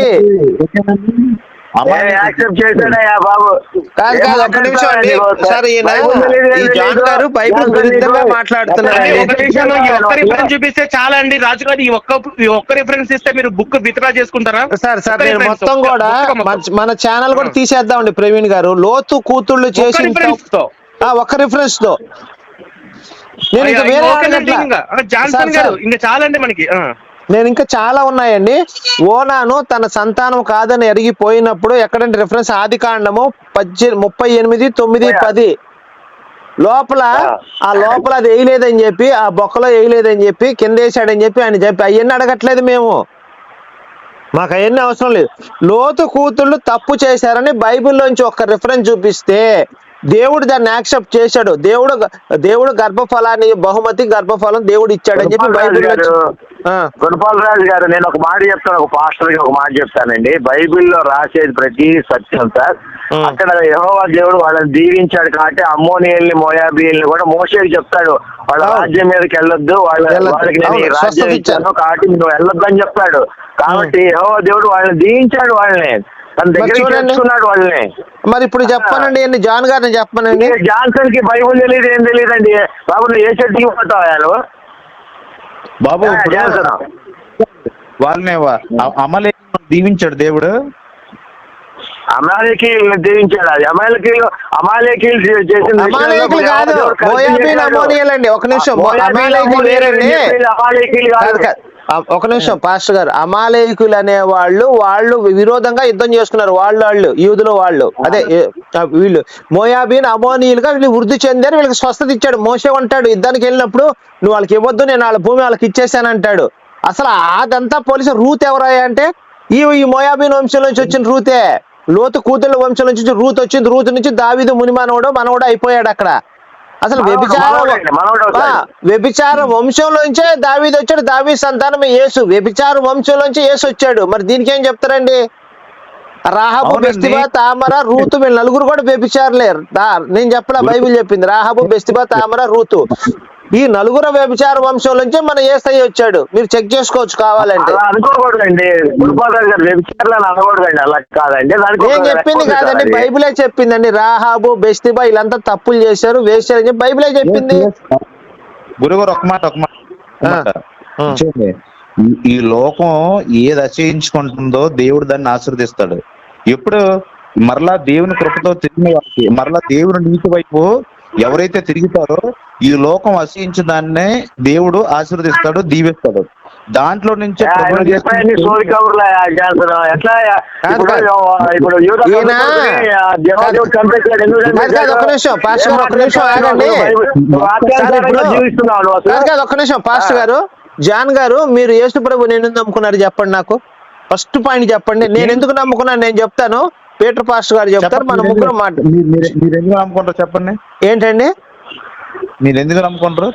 కాదు ఒక్క నిమిషం అండి సార్, ఈయన ఈ జాన్ గారు బైబిల్ విరుద్ధంగా మాట్లాడుతున్నారు. చూపిస్తే చాలా అండి రాజు గారు, ఈ ఒక్క రిఫరెన్స్ ఇస్తే మీరు బుక్ విత్డ్రా చేసుకుంటారా? సార్ నేను మొత్తం కూడా మన ఛానల్ కూడా తీసేద్దామండి ప్రవీణ్ గారు. లోతు కూతుళ్ళు చేసిన ఒక్క రిఫరెన్స్ తో నేను ఇంకా చాలా ఉన్నాయండి. ఓనాను తన సంతానం కాదని ఎరిగిపోయినప్పుడు ఎక్కడంటే రిఫరెన్స్ ఆదికాండము 38:9-10 లోపల అది వేయలేదని చెప్పి, ఆ బొక్కలో వేయలేదని చెప్పి, కింద వేసాడని చెప్పి ఆయన చెప్పి అవన్నీ అడగట్లేదు మేము, మాకు అవన్నీ అవసరం లేదు. లోతు కూతుళ్ళు తప్పు చేశారని బైబిల్లోంచి ఒక రిఫరెన్స్ చూపిస్తే దేవుడు దాన్ని యాక్సెప్ట్ చేశాడు. దేవుడు గర్భఫలాన్ని బహుమతి గర్భఫలం దేవుడు ఇచ్చాడని చెప్పి బైబిల్. గుణపాలరాజు గారు, నేను ఒక మాట చెప్తాను, ఒక పాస్టర్ కి ఒక మాట చెప్తానండి. బైబిల్లో రాసేది ప్రతి సత్యం సార్. అక్కడ యెహోవా దేవుడు వాళ్ళని దీవించాడు కాబట్టి అమ్మోనియల్ని మోయాబీల్ని కూడా మోషేకి చెప్తాడు, వాళ్ళ రాజ్యం మీదకి వెళ్ళొద్దు, వాళ్ళకి నేను ఈ రాజ్యం ఇచ్చాను కాబట్టి నువ్వు వెళ్ళొద్దని చెప్తాడు. కాబట్టి యెహోవా దేవుడు వాళ్ళని దీవించాడు, వాళ్ళని తన దగ్గరికి తెచ్చుకున్నాడు వాళ్ళని. మరి ఇప్పుడు చెప్పానండి, జాన్ గారిని చెప్పానండి. జాన్సన్ కి బైబుల్ తెలియదు, ఏం తెలియదండి. బాబు నువ్వు ఏ చెట్టుకి పోతావా నువ్వు బాబు? వాళ్ళని అమలేకి దీవించాడు దేవుడు, అమాలేకీలు దీవించాడు. అది అమాలేకీలు చేసిన అమాలేకులు కాదు, మోయాబీన్ అమోనియల్ అండి. ఒక నిమిషం, అమాలేకులు వేరండి. ఒక నిమిషం పాస్టర్ గారు, అమాలేకులు అనే వాళ్ళు విరోధంగా యుద్ధం చేసుకున్నారు. వాళ్ళు యూదులు వాళ్ళు, అదే వీళ్ళు మోయాబీన్ అమోనీయులుగా వీళ్ళు వృద్ధి చెందారు. వీళ్ళకి స్వస్థత ఇచ్చాడు. మోషే అంటాడు యుద్ధానికి వెళ్ళినప్పుడు, నువ్వు వాళ్ళకి ఇవ్వద్దు, నేను వాళ్ళ భూమి వాళ్ళకి ఇచ్చేసాను అంటాడు. అసలు అదంతా పోలీసు రూత్ ఎవరాయా అంటే ఈ మోయాబీన్ వంశం నుంచి వచ్చిన రూతే. లోతు కూతుళ్ళ వంశం నుంచి రూత్ వచ్చింది. రూతు నుంచి దావీదు మనవడు అయిపోయాడు అక్కడ. అసలు వ్యభిచార వంశంలోంచే దావీదు వచ్చాడు. దావీదు సంతానమే యేసు. వ్యభిచార వంశంలోంచి యేసు వచ్చాడు. మరి దీనికి ఏం చెప్తారండి? రాహాబు, బెస్తిబా, తామర, రూతు వీళ్ళు నలుగురు కూడా వ్యభిచారులే. నేను చెప్పలా, బైబిల్ చెప్పింది. రాహాబు, బెస్తిబా, తామర, రూతు ఈ నలుగురు వ్యభిచార వంశం నుంచే మన యేసయ్య వచ్చాడు. మీరు చెక్ చేసుకోవచ్చు కావాలంటే. అనుకోకూడదండి, అనకూడదండి, అలా కాదండి. నేను చెప్పింది కాదండి, బైబిలే చెప్పిందండి. రాహాబు, బెస్తిబా వీళ్ళంతా తప్పులు చేశారు, వేశారని చెప్పి బైబిలే చెప్పింది. గురుగారు ఒక మాట ఈ లోకం ఏది అసహించుకుంటుందో దేవుడు దాన్ని ఆశీర్వదిస్తాడు. ఎప్పుడు మరలా దేవుని కృపతో తిరిగిన వారికి, మరలా దేవుని నీతి వైపు ఎవరైతే తిరుగుతారో ఈ లోకం అసహించిన దాన్నే దేవుడు ఆశీర్వదిస్తాడు, దీవిస్తాడు. దాంట్లో నుంచి ఒక నిమిషం పాస్టర్ గారు, జాన్ గారు, మీరు యేసు ప్రభు నేను నమ్ముకున్నారు చెప్పండి. నాకు ఫస్ట్ పాయింట్ చెప్పండి. నేను ఎందుకు నమ్ముకున్నాను నేను చెప్తాను, పీటర్ పాస్టర్ గారు చెప్తారు. మన ముగ్గురు మాట చెప్పండి. ఏంటండి మీరు ఎందుకు నమ్ముకుంటారు?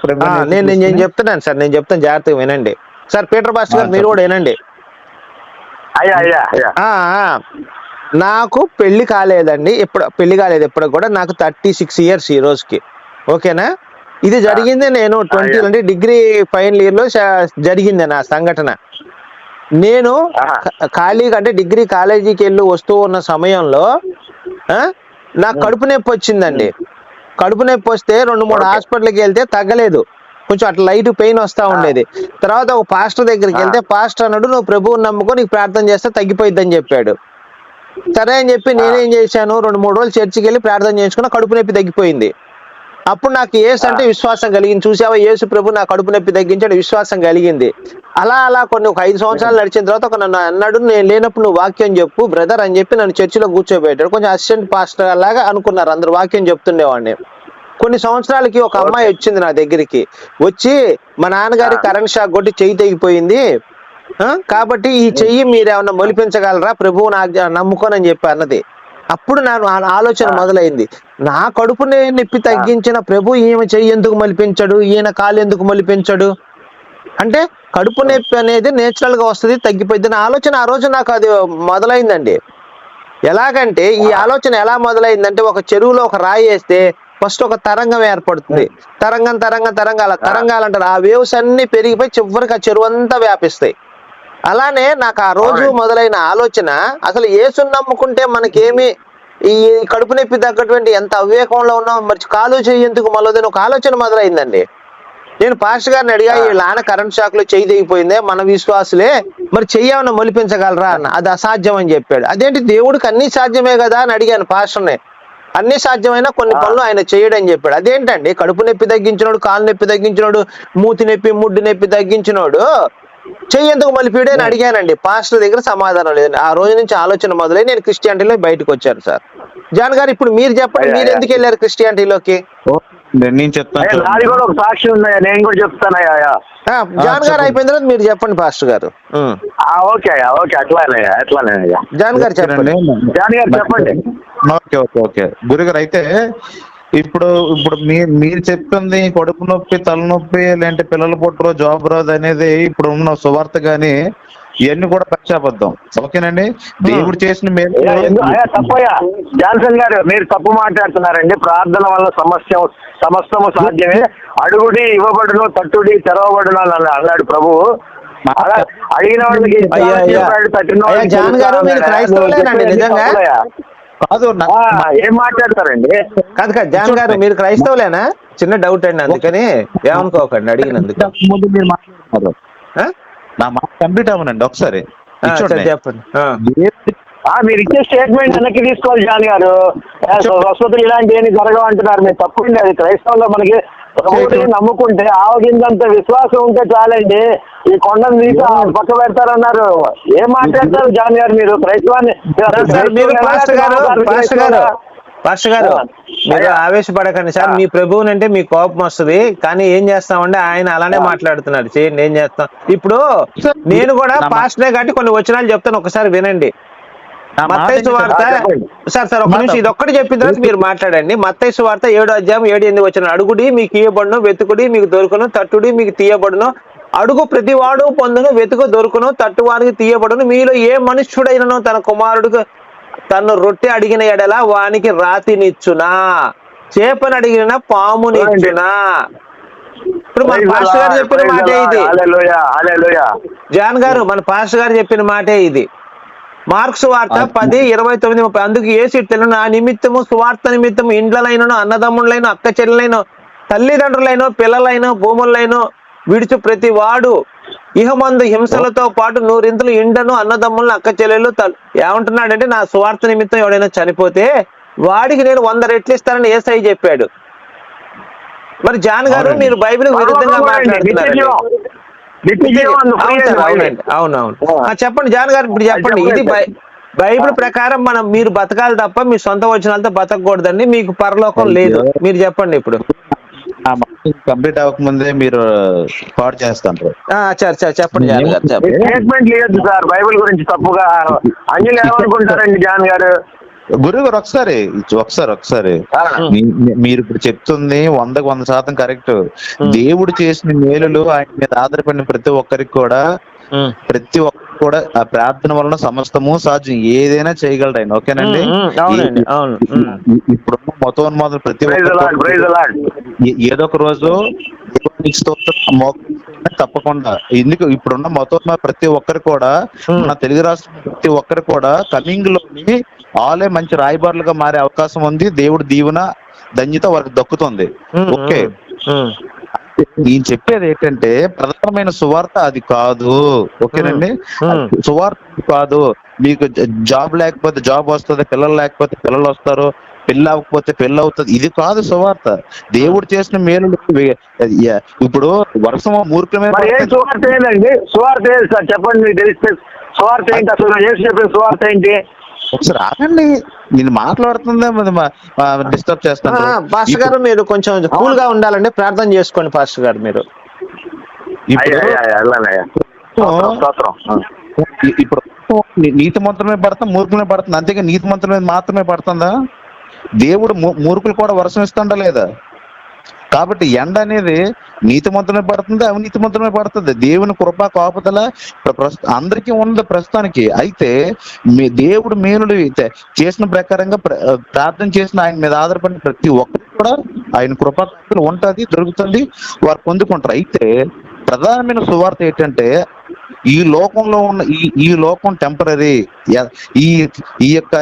నేను చెప్తున్నాను సార్, నేను చెప్తాను, జాగ్రత్తగా వినండి సార్. పీటర్ పాస్టర్ గారు మీరు కూడా వినండి. నాకు పెళ్లి కాలేదండి, పెళ్లి కాలేదు ఎప్పుడు కూడా. నాకు 36 years ఈ రోజుకి. ఓకేనా? ఇది జరిగింది నేను 20 అంటే డిగ్రీ ఫైనల్ ఇయర్ లో జరిగింది నా సంఘటన. నేను ఖాళీగా అంటే డిగ్రీ కాలేజీకి వెళ్ళి వస్తూ ఉన్న సమయంలో నాకు కడుపు నొప్పి వచ్చిందండి. కడుపు నొప్పి వస్తే 2-3 హాస్పిటల్కి వెళ్తే తగ్గలేదు, కొంచెం అట్లా లైట్ పెయిన్ వస్తూ ఉండేది. తర్వాత ఒక పాస్టర్ దగ్గరికి వెళ్తే పాస్టర్ అన్నాడు, నువ్వు ప్రభువుని నమ్ముకో, నీకు ప్రార్థన చేస్తే తగ్గిపోయిద్దని చెప్పాడు. సరే అని చెప్పి నేనేం చేశాను, 2-3 రోజులు చర్చికి వెళ్ళి ప్రార్థన చేసుకున్నా, కడుపు నొప్పి తగ్గిపోయింది. అప్పుడు నాకు యేసు అంటే విశ్వాసం కలిగింది. చూసావా, యేసు ప్రభు నా కడుపు నొప్పి తగ్గించాడు, విశ్వాసం కలిగింది. అలా ఒక 5 సంవత్సరాలు నడిచిన తర్వాత ఒక నన్ను అన్నాడు, నేను లేనప్పుడు నువ్వు వాక్యం చెప్పు బ్రదర్ అని చెప్పి నన్ను చర్చిలో కూర్చోబెట్టాడు. కొంచెం అసిస్టెంట్ పాస్టర్ లాగా అనుకున్నారు అందరు, వాక్యం చెప్తుండేవాడిని. కొన్ని సంవత్సరాలకి ఒక అమ్మాయి వచ్చింది నా దగ్గరికి. వచ్చి మా నాన్నగారి కరెంట్ షాక్ కొట్టి చెయ్యి తెగిపోయింది, కాబట్టి ఈ చెయ్యి మీరేమన్నా మొలిపించగలరా, ప్రభువు నాకు నమ్ముకోనని చెప్పి అన్నది. అప్పుడు నాకు ఆలోచన మొదలైంది, నా కడుపు నొప్పి తగ్గించిన ప్రభు ఈమె చెయ్యి ఎందుకు మలిపించడు, ఈయన కాలు ఎందుకు మలిపించడు? అంటే కడుపు నొప్పి అనేది నేచురల్ గా వస్తుంది, తగ్గిపోయింది నా ఆలోచన ఆ రోజు నాకు అది మొదలైందండి. ఎలాగంటే ఈ ఆలోచన ఎలా మొదలైందంటే, ఒక చెరువులో ఒక రాయి వేస్తే ఫస్ట్ ఒక తరంగం ఏర్పడుతుంది. తరంగాలు అంటారు. ఆ వేవ్స్ అన్ని పెరిగిపోయి చివరికి ఆ చెరువు అంతా వ్యాపిస్తాయి. అలానే నాకు ఆ రోజు మొదలైన ఆలోచన, అసలు యేసుని నమ్ముకుంటే మనకేమి ఈ కడుపు నొప్పి తగ్గటువంటి ఎంత అవివేకంలో ఉన్నాం, మరి కాలు చెయ్యి ఎందుకు మొదలైన ఒక ఆలోచన మొదలైందండి. నేను పాస్టర్ గారిని అడిగా, ఈ నాన్న కరెంట్ షాక్ లో చెయ్యి తెగిపోయిందే, మన విశ్వాసులే, మరి చెయ్యి ఏమన్నా మొలిపించగలరా అన్న. అది అసాధ్యం అని చెప్పాడు. అదేంటి, దేవుడికి అన్ని సాధ్యమే కదా అని అడిగాను పాస్టర్ని. అన్ని సాధ్యమైన కొన్ని పనులు ఆయన చేయడని చెప్పాడు. అదేంటండి, కడుపు నొప్పి తగ్గించినోడు, కాలు నొప్పి తగ్గించినోడు, మూతి నొప్పి ముడ్డు నొప్పి తగ్గించినోడు చెయ్యి ఎందుకు మలిపిడే అని అడిగానండి. పాస్టర్ దగ్గర సమాధానం లేదు. ఆ రోజు నుంచి ఆలోచన మొదలై నేను క్రిస్టియానిటీలో బయటకు వచ్చాను సార్. జాన్ గారు ఇప్పుడు మీరు చెప్పండి, మీరు ఎందుకు వెళ్ళారు క్రిస్టియానిటీలోకి? నేను చెప్తాను అయ్యా, చూడండి. నాది కూడా ఒక సాక్షి ఉందయ్యా, నేను కూడా చెప్తానయ్యా. జాన్ గారు అయిపోయిన తర్వాత మీరు చెప్పండి పాస్టర్ గారు. ఓకే అయ్యా, ఓకే, అట్లానేనయ్యా. జాన్ గారు చెప్పండి. జాన్ గారు చెప్పండి. ఓకే ఓకే ఓకే గురుగారు, అయితే ఇప్పుడు ఇప్పుడు మీరు చెప్తుంది కడుపు నొప్పి, తలనొప్పి, లేదంటే పిల్లలు పుట్టరు, జాబ్ రాదు అనేది ఇప్పుడు ఉన్న సువార్త గాని ఇవన్నీ కూడా పక్షాబద్ధం. ఓకేనండి, దేవుడు చేసిన మేలు అయ్యా తప్పయ్యా, జాన్సన్ గారు మీరు తప్పు మాట్లాడుతున్నారండి. ప్రార్థన వల్ల సమస్తము సాధ్యమే. అడుగుడి ఇవ్వబడును, తట్టుడి తెరవబడును అని అన్నాడు ప్రభువు. అలా అడిగిన వాళ్ళకి జాన్ గారు మీరు క్రైస్తవులేనండి నిజంగా? కాదు, ఏం మాట్లాడతారండి? కాదు జాన్ గారు మీరు క్రైస్తవులేనా? చిన్న డౌట్ అండి, అందుకని ఏమనుకోకండి అడిగినందుకు. ముందు మీరు మాట్లాడుతున్నారు, నా మాట కంప్లీట్ అవ్వనండి ఒకసారి. చెప్పండి. మీరు ఇచ్చే స్టేట్మెంట్ వెనక్కి తీసుకోవాలి జాన్ గారు. స్వస్థతలు ఇలాంటి ఏమి జరగవంటున్నారు, మీరు తప్పండి. అది క్రైస్తవంలో మనకి ప్రభువుని నమ్ముకుంటే ఆవగిందంత విశ్వాసం ఉంటే చాలండి. ఈ కొండను తీసి పక్క పెడతారన్నారు. ఏం మాట్లాడతారు జాన్ గారు మీరు? క్రైస్తవాన్ని పాస్టర్ గారు మీరు ఆవేశపడకండి సార్. మీ ప్రభువుని అంటే మీ కోపం వస్తుంది, కానీ ఏం చేస్తామంటే ఆయన అలానే మాట్లాడుతున్నాడు. చేయండి, ఏం చేస్తాం. ఇప్పుడు నేను కూడా పాస్టరే కాబట్టి కొన్ని వచనాలు చెప్తాను, ఒకసారి వినండి. మత్తయి సువార్త సార్ ఒక నిమిషం, ఇది ఒక్కటి చెప్పిన తర్వాత మీరు మాట్లాడండి. మత్తయి సువార్త 7వ అధ్యాయం 7-8 వచనాలు. అడుగుడి మీకు ఇయ్యబడును, వెతుకుడి మీకు దొరుకును, తట్టుడి మీకు తీయబడును. అడుగు ప్రతివాడు పొందును, వెతుకు దొరుకును, తట్టువానికి తీయబడును. మీలో ఏ మనుష్యుడైనను తన కుమారుడికి తను రొట్టె అడిగిన ఎడల వానికి రాతినిచ్చునా, చేపను అడిగిన పామునిచ్చునా? ఇప్పుడు మన పాస్టర్ గారు చెప్పిన మాటే ఇది. జాన్ గారు, మన పాస్టర్ గారు చెప్పిన మాటే ఇది. మార్క్స్ వార్త 10:29-30. అందుకు యేసు ఇట్లనెను, నా నిమిత్తము సువార్త నిమిత్తము ఇండ్లలైనను, అన్నదమ్ములైన, అక్క చెల్లెలైన, తల్లిదండ్రులైన, పిల్లలైన, భూములైన విడుచు ప్రతి వాడు ఇహమందు హింసలతో పాటు 100 ఇండను, అన్నదమ్ములను, అక్క చెల్లెలు ఏమంటున్నాడంటే, నా సువార్త నిమిత్తం ఎవడైనా చనిపోతే వాడికి నేను 100 రెట్లు ఇస్తానని యేసయ్య చెప్పాడు. మరి జాన్ గారు మీరు బైబిల్ విరుద్ధంగా మాట్లాడుతున్నారు. అవునవును, చెప్పండి జాన్ గారు, ఇప్పుడు చెప్పండి. ఇది బైబిల్ ప్రకారం మీరు బతకాలి తప్ప మీ సొంత వచనాలతో బతకూడదండి. మీకు పరలోకం లేదు. మీరు చెప్పండి ఇప్పుడు. కంప్లీట్ అవ్వకముందే మీరు పాడు చేస్తాను. చెప్పండి జాన్ గారు, చెప్పండి. స్టేట్మెంట్ లేదు సార్ బైబిల్ గురించి తప్పుగా. అన్యులు ఏమనుకుంటారండి జాన్ గారు? గురుగారు ఒకసారి మీరు ఇప్పుడు చెప్తుంది 100% కరెక్ట్. దేవుడు చేసిన మేలులు, ఆయన మీద ఆధారపడిన ప్రతి ఒక్కరికి కూడా ఆ ప్రార్థన వలన సమస్తము సాధ్యం. ఏదైనా చేయగలరు ఆయన. ఓకేనండి, ఇప్పుడున్న మతోన్మాదులు ప్రతి ఏదో ఒక రోజు తప్పకుండా. ఎందుకు ఇప్పుడున్న మతోన్మాద ప్రతి ఒక్కరు కూడా, మన తెలుగు రాష్ట్రం ప్రతి ఒక్కరు కూడా కమింగ్ లోని వాళ్ళే మంచి రాయబారులుగా మారే అవకాశం ఉంది. దేవుడు దీవెన, ధన్యత వారికి దక్కుతుంది. ఓకే, నేను చెప్పేది ఏంటంటే ప్రధానమైన సువార్త అది కాదు. ఓకేనండి, సువార్త కాదు. మీకు జాబ్ లేకపోతే జాబ్ వస్తుంది, పిల్లలు లేకపోతే పిల్లలు వస్తారు, పెళ్ళి అవ్వకపోతే పెళ్ళి అవుతుంది. ఇది కాదు సువార్త. దేవుడు చేసిన మేలు. ఇప్పుడు వర్షం మూర్ఖమే. సువార్త ఏంటండి? సువార్త ఏంటి సార్ చెప్పండి, మీకు తెలిస్తే. సువార్త ఏంటి అసలు? చెప్పిన సువార్త ఏంటి? ఒకసారి ఆగండి, నేను మాట్లాడుతుందే డిస్టర్బ్ చేస్తాను. పాస్టర్ గారు మీరు కొంచెం కూల్ గా ఉండాలండి, ప్రార్థన చేసుకోండి పాస్టర్ గారు. మీరు ఇప్పుడు నీతి మంత్రమే పడతాం, మూర్ఖులమే పడుతుంది. అంతేగా నీతి మంత్రం మీద మాత్రమే పడుతుందా? దేవుడు మూర్ఖులు కూడా వర్షం ఇస్తుండా లేదా? కాబట్టి ఎండ అనేది నీతి మంత్రమే పడుతుంది, అవినీతి మంత్రమే పడుతుంది. దేవుని కృపా కాపుదల అందరికీ ఉన్నది ప్రస్తుతానికి. అయితే మీ దేవుడు మేలుడు చేసిన ప్రకారంగా ప్రార్థన చేసిన ఆయన మీద ఆధారపడిన ప్రతి ఒక్కరికి కూడా ఆయన కృపా కాపుదల ఉంటుంది, దొరుకుతుంది, వారు పొందుకుంటారు. అయితే ప్రధానమైన సువార్త ఏంటంటే, ఈ లోకంలో ఉన్న ఈ లోకం టెంపరీ. ఈ యొక్క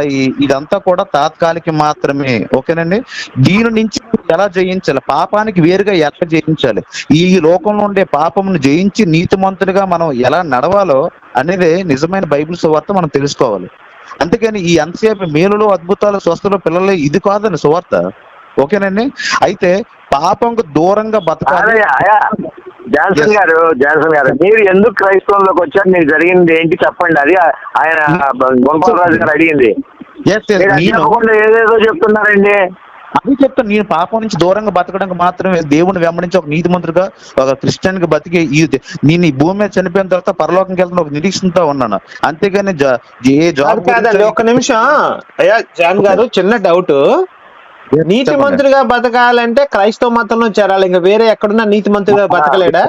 ఇదంతా కూడా తాత్కాలిక మాత్రమే. ఓకేనండి, దీని నుంచి ఎలా జయించాలి, పాపానికి వేరుగా ఎలా జయించాలి, ఈ లోకంలో ఉండే పాపమును జయించి నీతిమంతుడిగా మనం ఎలా నడవాలో అనేది నిజమైన బైబిల్ సువార్త మనం తెలుసుకోవాలి. అందుకని ఈ అంతసేపు మేలులు, అద్భుతాలు, స్వస్థలు, పిల్లలు ఇది కాదండి సువార్త. ఓకేనండి, అయితే పాపంకు దూరంగా బతకాలి. జాన్సన్ గారు మీరు ఎందుకు క్రైస్తవంలోకి వచ్చారు? మీకు జరిగింది ఏంటి చెప్పండి. అది ఆయన గోపాలరాజు గారు అడిగింది. ఏదేదో చెప్తున్నారండి. అది చెప్తాను, నేను పాపం నుంచి దూరంగా బతకడానికి మాత్రమే దేవుని వెంబడించి ఒక నీతిమంతుడిగా ఒక క్రిస్టియన్ గా బతికి నేను ఈ భూమి మీద చనిపోయిన తర్వాత పరలోకంకి వెళ్తున్న ఒక నిరీక్షణతో ఉన్నాను. అంతేగాని ఏ జాబ్ కాదండి, ఒక్క నిమిషం అయ్యా జాన్ గారు, చిన్న డౌట్. నీతిమంతుడిగా బతకాలంటే క్రైస్తవ మతంలో చేరాలి, ఇంకా వేరే ఎక్కడున్నా నీతిమంతుడిగా బతకలేడా?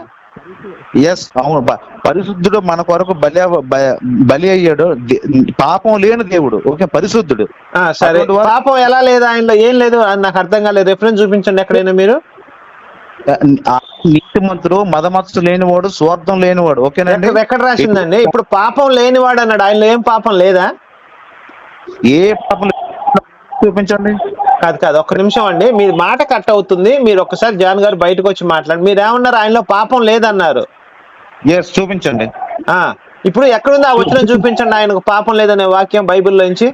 ఎస్, అవును. పరిశుద్ధుడు మన కొరకు బలి అయ్యాడు. పాపం లేని దేవుడు, ఓకే, పరిశుద్ధుడు. సరే, పాపం ఎలా లేదు ఆయనలో? ఏం లేదు, నాకు అర్థం కాలేదు. రెఫరెన్స్ చూపించండి ఎక్కడైనా మీరు. నీతిమంతుడు, మదమత్సు లేనివాడు, స్వార్థం లేనివాడు. ఓకేనండి, ఎక్కడ రాసిందండి? ఇప్పుడు పాపం లేనివాడు అన్నాడు, ఆయనలో ఏం పాపం లేదా? ఏ పాపం చూపించండి. కాదు, ఒక్క నిమిషం అండి, మీ మాట కట్ అవుతుంది. మీరు ఒక్కసారి జాన్ గారు బయటకు వచ్చి మాట్లాడండి. మీరు ఏమన్నారు? ఆయనలో పాపం లేదన్నారు. ఎస్, చూపించండి. ఇప్పుడు ఎక్కడుంది ఆ వచనం చూపించండి, ఆయనకు పాపం లేదనే వాక్యం బైబిల్లో నుంచి.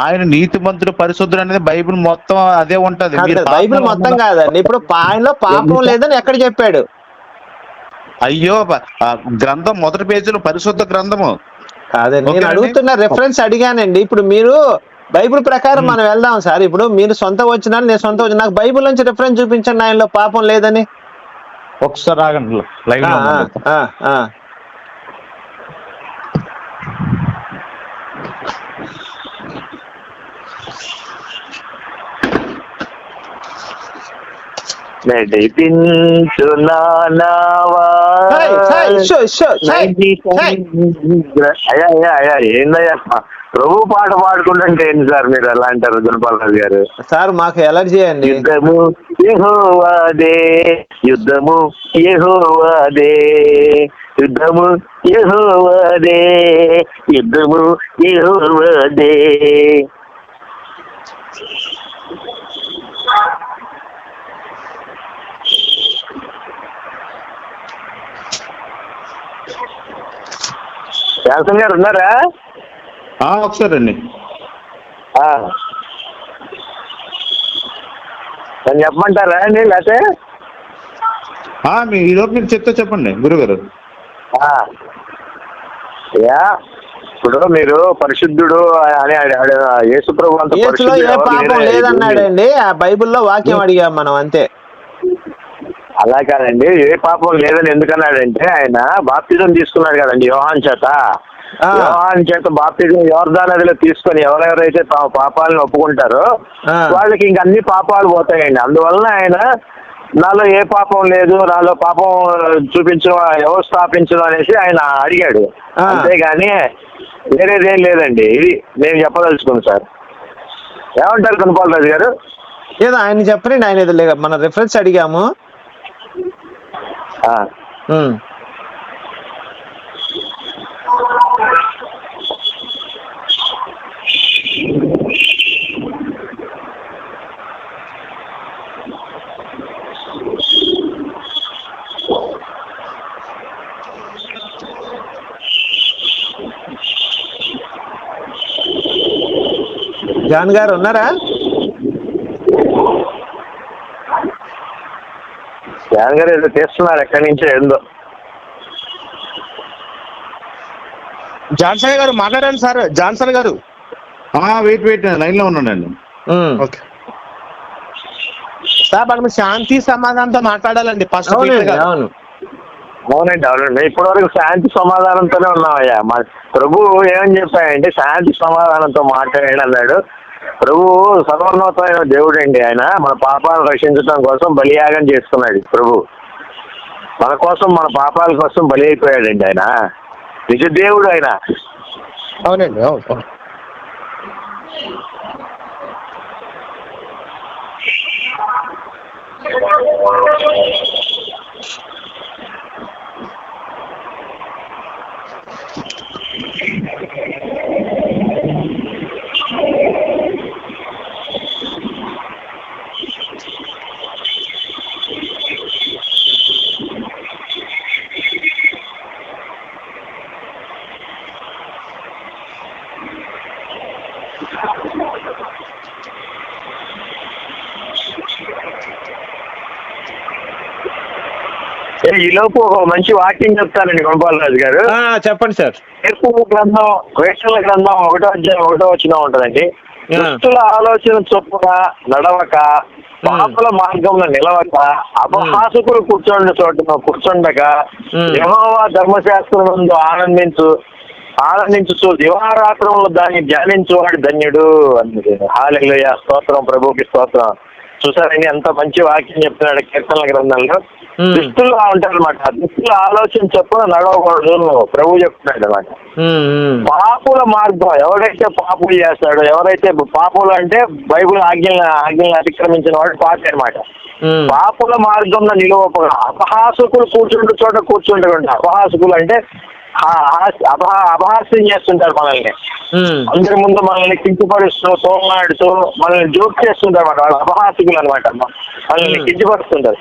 ఆయన నీతిమంతుడు, పరిశుద్ధుడు అనేది బైబిల్ మొత్తం అదే ఉంటది. బైబిల్ మొత్తం కాదండి, ఇప్పుడు ఆయనలో పాపం లేదని ఎక్కడ చెప్పాడు? అయ్యో, గ్రంథం మొదటి పేజీలో పరిశుద్ధ గ్రంథము కాదండి, నేను అడుగుతున్న రెఫరెన్స్ అడిగానండి. ఇప్పుడు మీరు బైబిల్ ప్రకారం మనం వెళ్దాం సార్. ఇప్పుడు మీరు సొంత వచ్చినా, నేను సొంత వచ్చిన, నాకు బైబిల్ నుంచి రిఫరెన్స్ చూపించండి ఆయనలో పాపం లేదని. ఒకసారి ఆగండి, లైవ్ లో ఏందయ్యా ప్రభు పాట పాడుకుంటుంటే ఏంటి సార్ మీరు ఎలా అంటారు గుణపాలరాజు గారు? సార్ మాకు ఎలర్జీ అండి. యుద్ధము యెహోవాదే, యుద్ధము యెహోవాదే, యుద్ధము యెహోవాదే, యుద్ధము యెహోవాదే. శాంసంగ్ గారు ఉన్నారా? ఒకసారి అండి, నన్ను చెప్పమంటారా అండి? లేకపోతే ఈలోపు మీరు చెప్తే చెప్పండి గురుగారు. ఇప్పుడు మీరు పరిశుద్ధుడు అని యేసుప్రభు అంత ఏ పాపం లేదన్నాడండి ఆ బైబిల్లో వాక్యం అడిగాం మనం, అంతే. అలా కాదండి, ఏ పాపం లేదని ఎందుకన్నాడంటే ఆయన బాప్తిజం తీసుకున్నాడు కదండి యోహాన్ చేత. యోహాన్ చేత బాప్తిజం యోర్దాను నదిలో తీసుకొని ఎవరెవరైతే పాపాలను ఒప్పుకుంటారో వాళ్ళకి ఇంక అన్ని పాపాలు పోతాయండి. అందువలన ఆయన నాలో ఏ పాపం లేదు, నాలో పాపం చూపించడం ఎవరు స్థాపించడం అనేసి ఆయన అడిగాడు. అంతేగాని వేరేదేం లేదండి. ఇది నేను చెప్పదలుచుకున్నాను సార్. ఏమంటారు గుణపాలరాజు గారు? ఏదో ఆయన చెప్పండి, ఆయన ఏదో మన రిఫరెన్స్ అడిగాము. జాన్ గారు ఉన్నారా? జాన్ గారు ఏదో చేస్తున్నారు ఎక్కడి నుంచో ఏందో. జాన్సన్ గారు మాట్లాడండి సార్. జాన్సన్ గారు వెయిట్ లైన్ లో ఉన్నానండి. ఓకే సార్, మనం శాంతి సమాధానంతో మాట్లాడాలండి ఫస్ట్. అవునండి అవునండి, ఇప్పటి వరకు శాంతి సమాధానంతోనే ఉన్నామయ్యా. మా ప్రభు ఏమని చెప్పాయంటే శాంతి సమాధానంతో మాట్లాడండి అన్నాడు. ప్రభు సర్వోన్నతమైన దేవుడు అండి. ఆయన మన పాపాలను రక్షించడం కోసం బలియాగం చేసుకున్నాడు. ప్రభు మన కోసం, మన పాపాల కోసం బలి అయిపోయాడండి. ఆయన నిజ దేవుడు ఆయన. అవునండి, అవును. ఈ లోపు ఒక మంచి వాక్యం చెప్తానండి గుణపాలరాజు గారు. చెప్పండి సార్. కీర్తనల గ్రంథం 1వ అధ్యాయం 1వ వచనం ఉంటుందండి. దుష్టుల ఆలోచన చొప్పున నడవక, పాపుల మార్గంలో నిలవక, అపహాసకులు కూర్చుండక, యెహోవా ధర్మశాస్త్రం నందు ఆనందించు దివారాత్రములు దాన్ని ధ్యానించువాడు ధన్యుడు అందుకే. హల్లెలూయా, స్తోత్రం, ప్రభుకి స్తోత్రం. చూసారండి ఎంత మంచి వాక్యం చెప్తున్నాడు కీర్తనల గ్రంథంలో. దుస్తులు ఉంటారు అనమాట, దుస్తుల ఆలోచన చొప్పున నడవకూడదు ప్రభు చెప్తున్నాడు అనమాట. పాపుల మార్గం, ఎవరైతే పాపులు చేస్తాడో, ఎవరైతే పాపులు అంటే బైబుల్ ఆజ్ఞలను అతిక్రమించిన వాడు పాపి అనమాట. పాపుల మార్గంలో నిలువకుండా, అపహాసకులు కూర్చుంటుంటే, అపహాసకులు అంటే అపహాస్యం చేస్తుంటారు మనల్ని, అందరి ముందు మనల్ని కించపరుస్తూ తోమాడుతూ మనల్ని జోక్ చేస్తుంటారు అనమాట. వాళ్ళు అపహాసకులు అనమాట, మనల్ని కించపరుస్తుంటారు.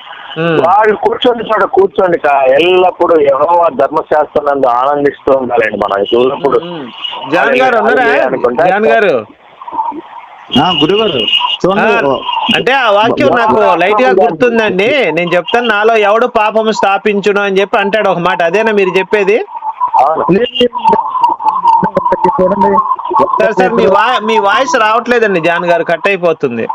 వాళ్ళు కూర్చోండి ఎల్లప్పుడూ యెహోవా ధర్మశాస్త్రం నందు ఆనందిస్తూ ఉండాలండి మనం ఎల్లప్పుడు. గురుగారు అంటే ఆ వాక్యం నాకు లైట్ గా గుర్తుందండి, నేను చెప్తాను. నాలో ఎవడు పాపము స్థాపించును అని చెప్పి అంటాడు ఒక మాట, అదేనా మీరు చెప్పేది? సార్ మీ వాయిస్ రావట్లేదండి జాన్ గారు, కట్ అయిపోతుంది.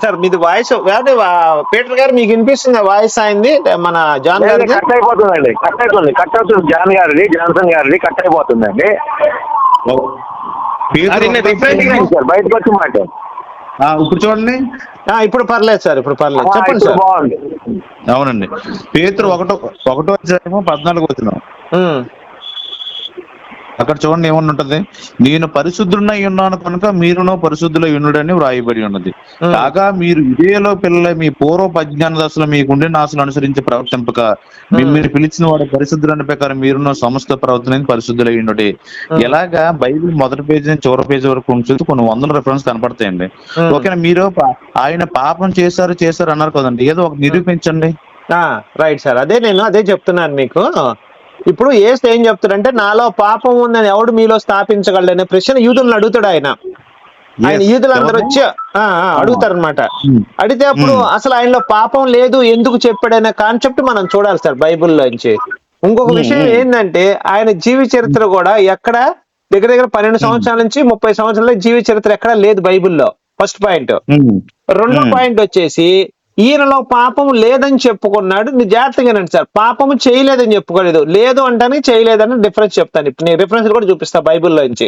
సార్ మీది వాయిస్ పీటర్ గారు మీకు వినిపిస్తుంది వాయిస్ అయింది మన జాన్ గారు? కట్ అయిపోతుందండి, కట్ అవుతుంది. జాన్ గారిది, జాన్సన్ గారిది కట్ అయిపోతుందండి. బయటకు వచ్చి మాట ఇప్పుడు చూడండి. ఇప్పుడు పర్లేదు సార్, ఇప్పుడు పర్లేదు, చెప్పండి సార్. బాగుంది. అవునండి, పేతురు 1వ అధ్యాయము 14వ వచనం. అక్కడ చూడండి ఏమన్నా ఉంటది, నేను పరిశుద్ధుడై ఉన్నాను కనుక మీరును పరిశుద్ధులై ఉండుడని వ్రాయబడి ఉన్నది. కాగా మీరు ఇదేలో పిల్లల మీ పూర్వపు అజ్ఞాన దశలో మీకుండే నాశలు అనుసరించి ప్రవర్తింపక మీరు పిలిచిన వాడు పరిశుద్ధులని ప్రకారం మీరును సమస్త ప్రవర్తన పరిశుద్ధులై ఉండుడే. ఎలాగా బైబిల్ మొదటి పేజీ నుంచి చివరి పేజీ వరకు ఉంచుతూ కొన్ని వందల రిఫరెన్స్ కనపడతాయండి. ఓకేనా, మీరు ఆయన పాపం చేశారు అన్నారు కదండి, ఏదో ఒక నిరూపించండి. రైట్ సార్, నేను అదే చెప్తున్నాను మీకు. ఇప్పుడు యేసు ఏం చెప్తాడంటే, నాలో పాపం ఉందని ఎవడు మీలో స్థాపించగలడనే ప్రశ్న యూదులను అడుగుతాడు ఆయన. యూదులందరూ వచ్చి అడుగుతారు అనమాట. అడిగితే అప్పుడు అసలు ఆయనలో పాపం లేదు ఎందుకు చెప్పాడనే కాన్సెప్ట్ మనం చూడాలి సార్ బైబిల్లోంచి. ఇంకొక విషయం ఏంటంటే, ఆయన జీవి చరిత్ర కూడా ఎక్కడ దగ్గర 12 సంవత్సరాల నుంచి 30 సంవత్సరాల జీవి చరిత్ర ఎక్కడ లేదు బైబిల్లో. First point. రెండో పాయింట్ వచ్చేసి, ఈయనలో పాపం లేదని చెప్పుకున్నాడు. జాగ్రత్తగానండి సార్, పాపము చేయలేదని చెప్పుకోలేదు. లేదు అంటానికి చేయలేదని డిఫరెన్స్ చెప్తాను. ఇప్పుడు నేను రిఫరెన్స్ కూడా చూపిస్తా బైబిల్లో నుంచి.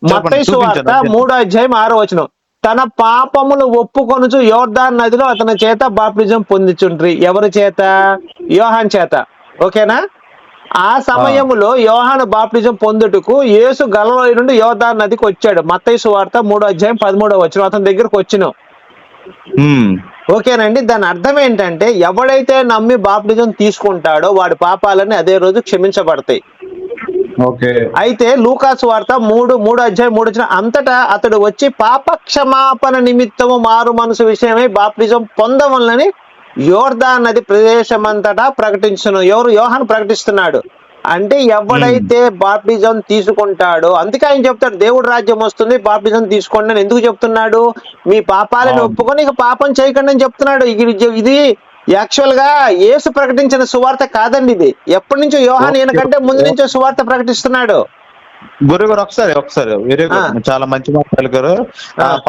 మత్తయి సువార్త 3వ అధ్యాయం 6వ వచనం, తన పాపములు ఒప్పుకొనుచు యోర్దాను నదిలో అతని చేత బాప్టిజం పొందిచుండ్రి. ఎవరి చేత? యోహాను చేత. ఓకేనా? ఆ సమయములో యోహాను బాప్టిజం పొందుటకు యేసు గలిలయ నుండి యోర్దాను నదికి వచ్చాడు. మత్తయి సువార్త 3వ అధ్యాయం 13వ వచనం, అతని దగ్గరకు వచ్చినాం. ఓకేనండి. దాని అర్థం ఏంటంటే, ఎవడైతే నమ్మి బాప్టిజం తీసుకుంటాడో వాడి పాపాలని అదే రోజు క్షమించబడతాయి. అయితే లూకాసు వార్త 3వ అధ్యాయం 3వ వచనం, అంతటా అతడు వచ్చి పాప క్షమాపణ నిమిత్తము మారు మనసు విషయమై బాప్టిజం పొందవలనని యోర్దాను నది ప్రదేశమంతటా ప్రకటించును. ఎవరు? యోహాను ప్రకటిస్తున్నాడు. అంటే ఎవడైతే బాప్టిజం తీసుకుంటాడో, అందుకే ఆయన చెప్తాడు దేవుడు రాజ్యం వస్తుంది బాప్టిజం తీసుకోండి అని. ఎందుకు చెప్తున్నాడు? మీ పాపాలను ఒప్పుకొని ఇక పాపం చేయకండి అని చెప్తున్నాడు. ఇది యాక్చువల్ గా యేసు ప్రకటించిన సువార్త కాదండి, ఇది ఎప్పటి నుంచో యోహాను ఈయనకంటే ముందు నుంచో సువార్త ప్రకటిస్తున్నాడు. గురుగారు ఒకసారి చాలా మంచి మాట్లాడారు గారు.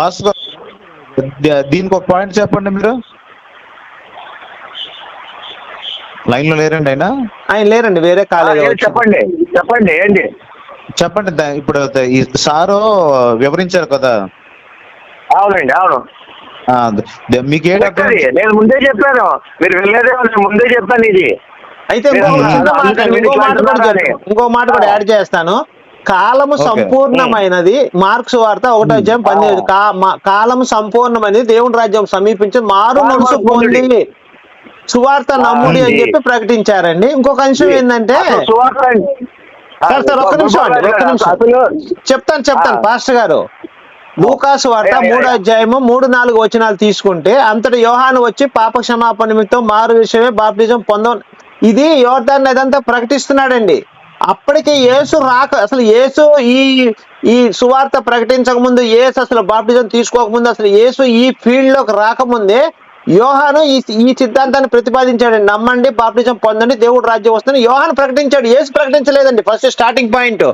పాస్టర్ దీనికి ఒక పాయింట్ చెప్పండి. మీరు లైన్ లో లేరండి? ఆయన లేరండి, వేరే కాలేజ్. చెప్పండి ఏంటి చెప్పండి. ఇప్పుడు ఈ సారు వివరించారు కదా. అవునండి, అవును. మీకే నేను ముందే చెప్పాను, మీరు వెళ్ళలేదేమో, నేను ముందే చెప్పాను ఇది. అయితే ఇంకో మాట కూడా యాడ్ చేస్తాను. కాలము సంపూర్ణమైనది. మార్క్స్ వార్త 1వ అధ్యాయం 18, కాలము సంపూర్ణమైనది, దేవుని రాజ్యం సమీపించి మారు మనసు పొంది సువార్త నమ్ముడి అని చెప్పి ప్రకటించారండి. ఇంకొక అంశం ఏంటంటే, సార్ ఒక్క నిమిషం చెప్తాను పాస్టర్ గారు. లూకాసు వార్త 3వ అధ్యాయము 3-4 వచనాలు తీసుకుంటే, అంతటి యోహాను వచ్చి పాప క్షమాపణ నిమిత్తం మారు విషయమే బాప్టిజం ఇది యోర్దాను నదంతా ప్రకటిస్తున్నాడండి. అప్పటికి యేసు అసలు యేసు ఈ సువార్త ప్రకటించక ముందు, యేసు అసలు బాప్టిజం తీసుకోకముందు, అసలు యేసు ఈ ఫీల్డ్ లోకి రాకముందే యోహాను ఈ సిద్ధాంతాన్ని ప్రతిపాదించాడు. నమ్మండి, బాప్టిజం పొందండి, దేవుడు రాజ్యం వస్తుంది. యోహాను ప్రకటించాడు, యేసు ప్రకటించలేదండి. First starting point.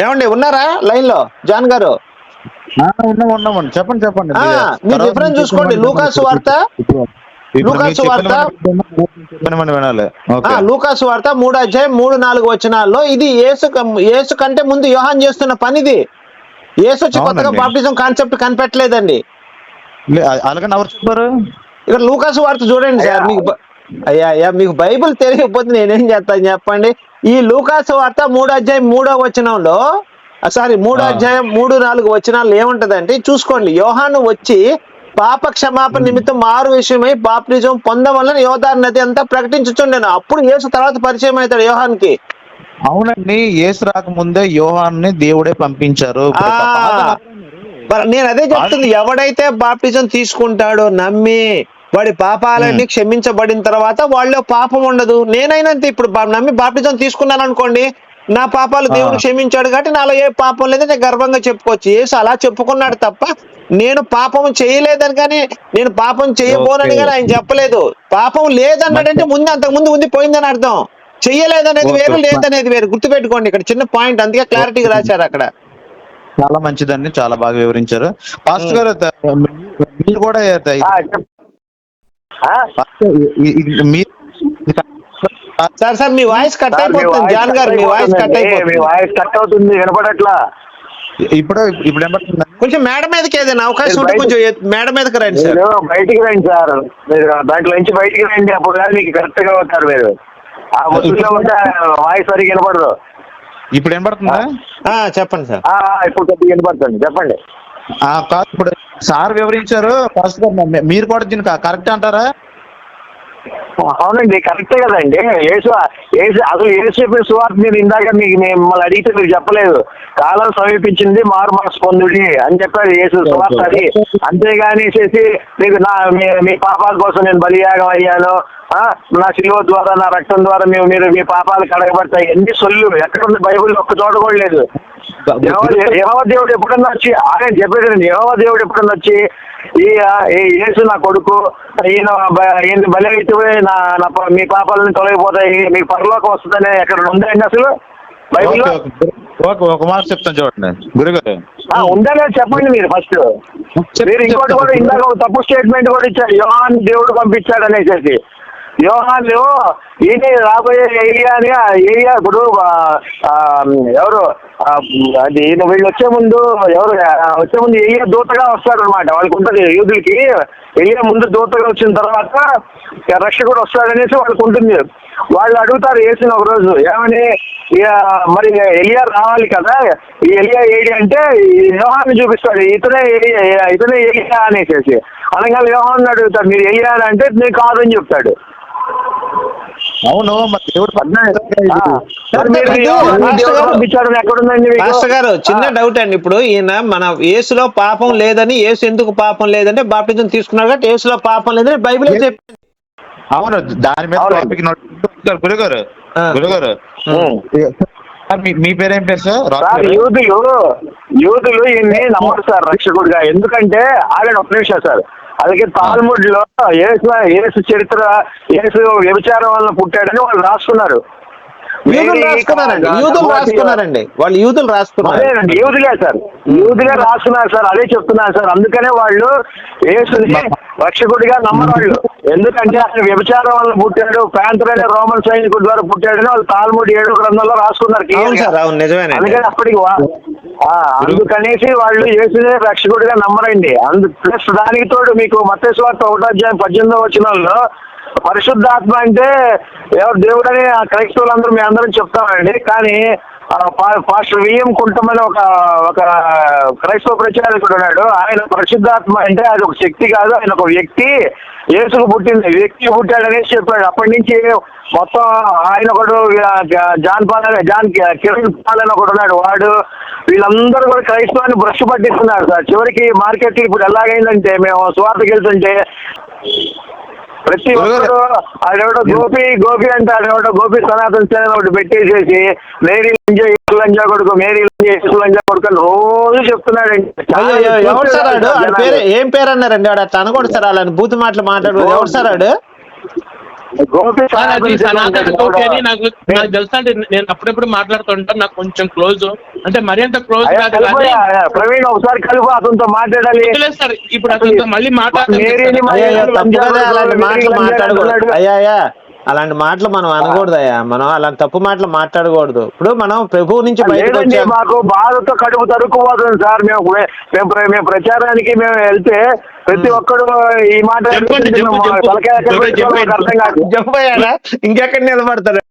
ఏమండి ఉన్నారా లైన్ లో జాన్ గారు? ఉన్నామండి. చెప్పండి చెప్పండి. మీరు రిఫరెన్స్ చూసుకోండి. లూకాసు వార్త వినాలి. లూకాసు వార్త 3:3-4 ఇది యేసు కంటే ముందు యోహాన్ చేస్తున్న పనిది. యేసు వచ్చి కొత్తగా బాప్టిజం కాన్సెప్ట్ కనిపెట్టలేదండి. అలాగని ఎవరు చెప్పారు? ఇక్కడ లూకాసు వార్త చూడండి సార్. మీకు బైబిల్ తెలియకపోతే నేనేం చేస్తాను చెప్పండి. ఈ లూకాసు వార్త 3:3 ఏముంటదంటే చూసుకోండి. యోహాను వచ్చి పాప క్షమాపణ నిమిత్తం మారు విషయమై బాప్టిజం పొందవలన యోర్దాను నది అంతా ప్రకటించుచుండెను. అప్పుడు యేసు తర్వాత పరిచయం అవుతాడు యోహాన్కి. అవునండి, యేసు రాకముందే యోహాన్ని దేవుడే పంపించారు. నేను అదే చెప్తుంది. ఎవడైతే బాప్టిజం తీసుకుంటాడో నమ్మి వాడి పాపాలన్నీ క్షమించబడిన తర్వాత వాళ్ళలో పాపం ఉండదు. నేనైనంతే ఇప్పుడు నమ్మి బాప్టిజం తీసుకున్నాను అనుకోండి, నా పాపాలు దేవుడు క్షమించాడు కాబట్టి నాలో ఏ పాపం లేదని గర్వంగా చెప్పుకోవచ్చు. యేసు అలా చెప్పుకున్నాడు తప్ప నేను పాపం చేయలేదని కానీ నేను పాపం చేయబోనని కానీ ఆయన చెప్పలేదు. పాపం లేదన్నాడంటే అంతకుముందు ఉంది పోయిందని అర్థం. చెయ్యలేదనేది వేరు, లేదనేది వేరు. గుర్తుపెట్టుకోండి, ఇక్కడ చిన్న పాయింట్, అందుకే క్లారిటీగా రాశారు అక్కడ. చాలా మంచిదండి, చాలా బాగా వివరించారు. పాస్టర్ గారు మీరు కూడా సార్ మీ వాయిస్ కట్ అయిపోతుంది. జాన్ గారు మీ వాయిస్ కట్ అయిపోతుంది. వాయిస్ కట్ అవుతుంది, వినపడట్లా. ఇప్పుడు ఏమంటున్నా, కొంచెం మేడ మీదకి ఏదైనా అవకాశం ఉంటే కొంచెం మేడ మీదకి రండి సార్. బయటికి రండి సార్, మీరు దాంట్లో నుంచి బయటికి రండి. అప్పుడు కానీ మీకు కరెక్ట్ గా అవుతారు. మీరు ఆ ముసుగులో ఉంటే వాయిస్ సరిగ్గా వినపడదు. ఇప్పుడు వినపడుతుందా? చెప్పండి సార్. ఇప్పుడు కొద్దిగా వినపడుతుంది, చెప్పండి. కాదు, ఇప్పుడు సార్ వివరించారు. పాస్టర్ గారు మీరు కూడా దీనికి కరెక్ట్ అంటారా? అవునండి, కరెక్టే కదండి. అసలు యేసు చెప్పిన సువార్త మీరు ఇందాక మిమ్మల్ని అడిగితే మీరు చెప్పలేదు. కాలం సమీపించింది, మారు మనసు పొందుడి అని చెప్పారు యేసు సువార్త. అది అంతేగాని మీకు మీ పాపాల కోసం నేను బలియాగం అయ్యాను, నా శిలువ ద్వారా నా రక్తం ద్వారా మీరు మీ పాపాలు కడగబడతాయి, ఎన్ని సొల్లు. ఎక్కడుంది బైబిల్? ఒక్క చోట కూడా లేదు. యెహోవా దేవుడు ఎప్పుడన్నా వచ్చి ఆయన చెప్పేది, యెహోవా దేవుడు ఎప్పుడన్నా వచ్చి ఈ యేసు నా కొడుకు, ఈయన బలి అయితే మీ పాపాలను తొలగిపోతాయి, మీకు పరలోకం వస్తుందని ఎక్కడ ఉందండి అసలు బైబిల్లో? ఒక మాట చెప్తాను చూడండి గురుగారు. ఉందా లేదా చెప్పండి మీరు ఫస్ట్. మీరు ఇంకోటి కూడా ఇందాక ఒక తప్పు స్టేట్మెంట్ కూడా ఇచ్చారు, యోహాన్ దేవుడు పంపించాడు అనేసి. యోహాను ఈయన రాబోయే ఏరియా ఇప్పుడు ఎవరు అది వీళ్ళు వచ్చే ముందు ఏరియా దూతగా వస్తాడు అనమాట. వాళ్ళకి ఉంటుంది యూదులకి. ఏరియా ముందు దూతగా వచ్చిన తర్వాత రక్షకుడు వస్తాడనేసి వాళ్ళకి ఉంటుంది. వాళ్ళు అడుగుతారు యేసుని ఒక రోజు, ఏమని, మరి ఎలియా రావాలి కదా, ఈ ఎలియా ఏడి అంటే యోహాన్ని చూపిస్తాడు, ఇతనే ఎలియా అనేసి. అనగా యోహాన్ని అడుగుతాడు, మీరు ఎలియా అంటే నేను కాదని చెప్తాడు. అవును, దేవుడు మాస్టర్ గారు చిన్న డౌట్ అండి. ఇప్పుడు ఈయన మన యేసులో పాపం లేదని, యేసు ఎందుకు పాపం లేదంటే బాప్టిజం తీసుకున్నాడు కాబట్టి యేసులో పాపం లేదని బైబిల్ చెప్పింది. అవును, దాని మీద గురుగారు మీ పేరేం పేరు సార్? యూదులు ఈయన్ని నమ్మరు సార్ రక్షకుడిగా. ఎందుకంటే ఆయన ఒక నిమిషం సార్, అలాగే తాల్ముడ్ లో యేసు చరిత్ర, యేసు వ్యభిచారం వల్ల పుట్టాడని వాళ్ళు రాసుకున్నారు. యూదులు రాసుకున్నారు. యూదులే సార్, యూదులే రాసుకున్నారు సార్. అదే చెప్తున్నారు సార్. అందుకనే వాళ్ళు యేసుని రక్షకుడిగా నమ్మరు వాళ్ళు. ఎందుకంటే ఆయన వ్యభిచారం వల్ల పుట్టాడు, ప్యాంతర్ అనే రోమన్ సైనికుడి ద్వారా పుట్టాడని వాళ్ళు తాల్ముడ్ 7 గ్రంథంలో రాసుకున్నారు. అందుకని అప్పటికి అందుకనేసి వాళ్ళు యేసునే రక్షకుడిగా నమ్మరండి. ప్లస్ దానికి తోడు మీకు మత్తయి సువార్త 1:18 పరిశుద్ధాత్మ అంటే ఎవరు దేవుడు అని క్రైస్తవులందరూ మేము అందరం చెప్తామండి. కానీ పాస్టర్ విఎం కుంటమని ఒక క్రైస్తవ ప్రచారకుడు ఉన్నాడు. ఆయన పరిశుద్ధాత్మ అంటే అది ఒక శక్తి కాదు, ఆయన ఒక వ్యక్తి, యేసుకు వ్యక్తి పుట్టాడనేసి చెప్పాడు. అప్పటి నుంచి మొత్తం ఆయన ఒకడు జాన్ కిరణ్ పాల్ అని ఒకడు ఉన్నాడు. వాడు వీళ్ళందరూ కూడా క్రైస్తవాన్ని బ్రష్ పట్టిస్తున్నారు సార్. చివరికి మార్కెట్ ఇప్పుడు ఎలాగైందంటే, మేము స్వార్థకి వెళ్తుంటే ప్రతి ఒక్కరు అదేవిడ గోపి అంటే అదేవిడ గోపి సనాతన సేన ఒకటి పెట్టేసేసి మేరీ ఎంజాయ్ లంజా కొడుకు, మేరీ లంజా కొడుకు అని రోజు చెప్తున్నాడండి. అయ్యో ఎవరు సార్ ఆడు? ఆడి పేరు ఏం పేరు అన్నారండి? ఆడు అట్లా అనకూడదు సార్, అలాంటి బూతు మాటలు మాట్లాడు. ఎవరు సార్ ఆడు? గోపి సార్, అది సనాతన గోపి అని నాకు తెలుసా అండి. నేను అప్పుడప్పుడు మాట్లాడుతుంటాను, నాకు కొంచెం క్లోజ్, అంటే మరీ అంత క్లోజ్ కాదు కానీ. ప్రవీణ్ ఒకసారి కలుపు, అతనితో మాట్లాడాలి. లేదు సార్, ఇప్పుడు అతనితో మళ్ళీ మేరీని అయ్యా తప్పు కదా అలాంటి మాటలు మాట్లాడకూడదు. అయ్యా అలాంటి మాటలు మనం అనకూడదు అయ్యా, మనం అలాంటి తప్పు మాటలు మాట్లాడకూడదు. ఇప్పుడు మనం ప్రభువు నుంచి బయటకు లేదండి, వచ్చాం. మాకు బాధతో కడుపు తరుక్కుపోతుంది సార్. మేము ప్రచారానికి మేము వెళ్తే ప్రతి ఒక్కడు ఈ మాట చెప్పండి, చెప్పు, చెప్పు. తలకాయ ఎక్కడ పెట్టుకోవాలో నాకు అర్థం కాదు. చెప్పయ్యాడా ఇంకెక్కడ నిలబడతాడు?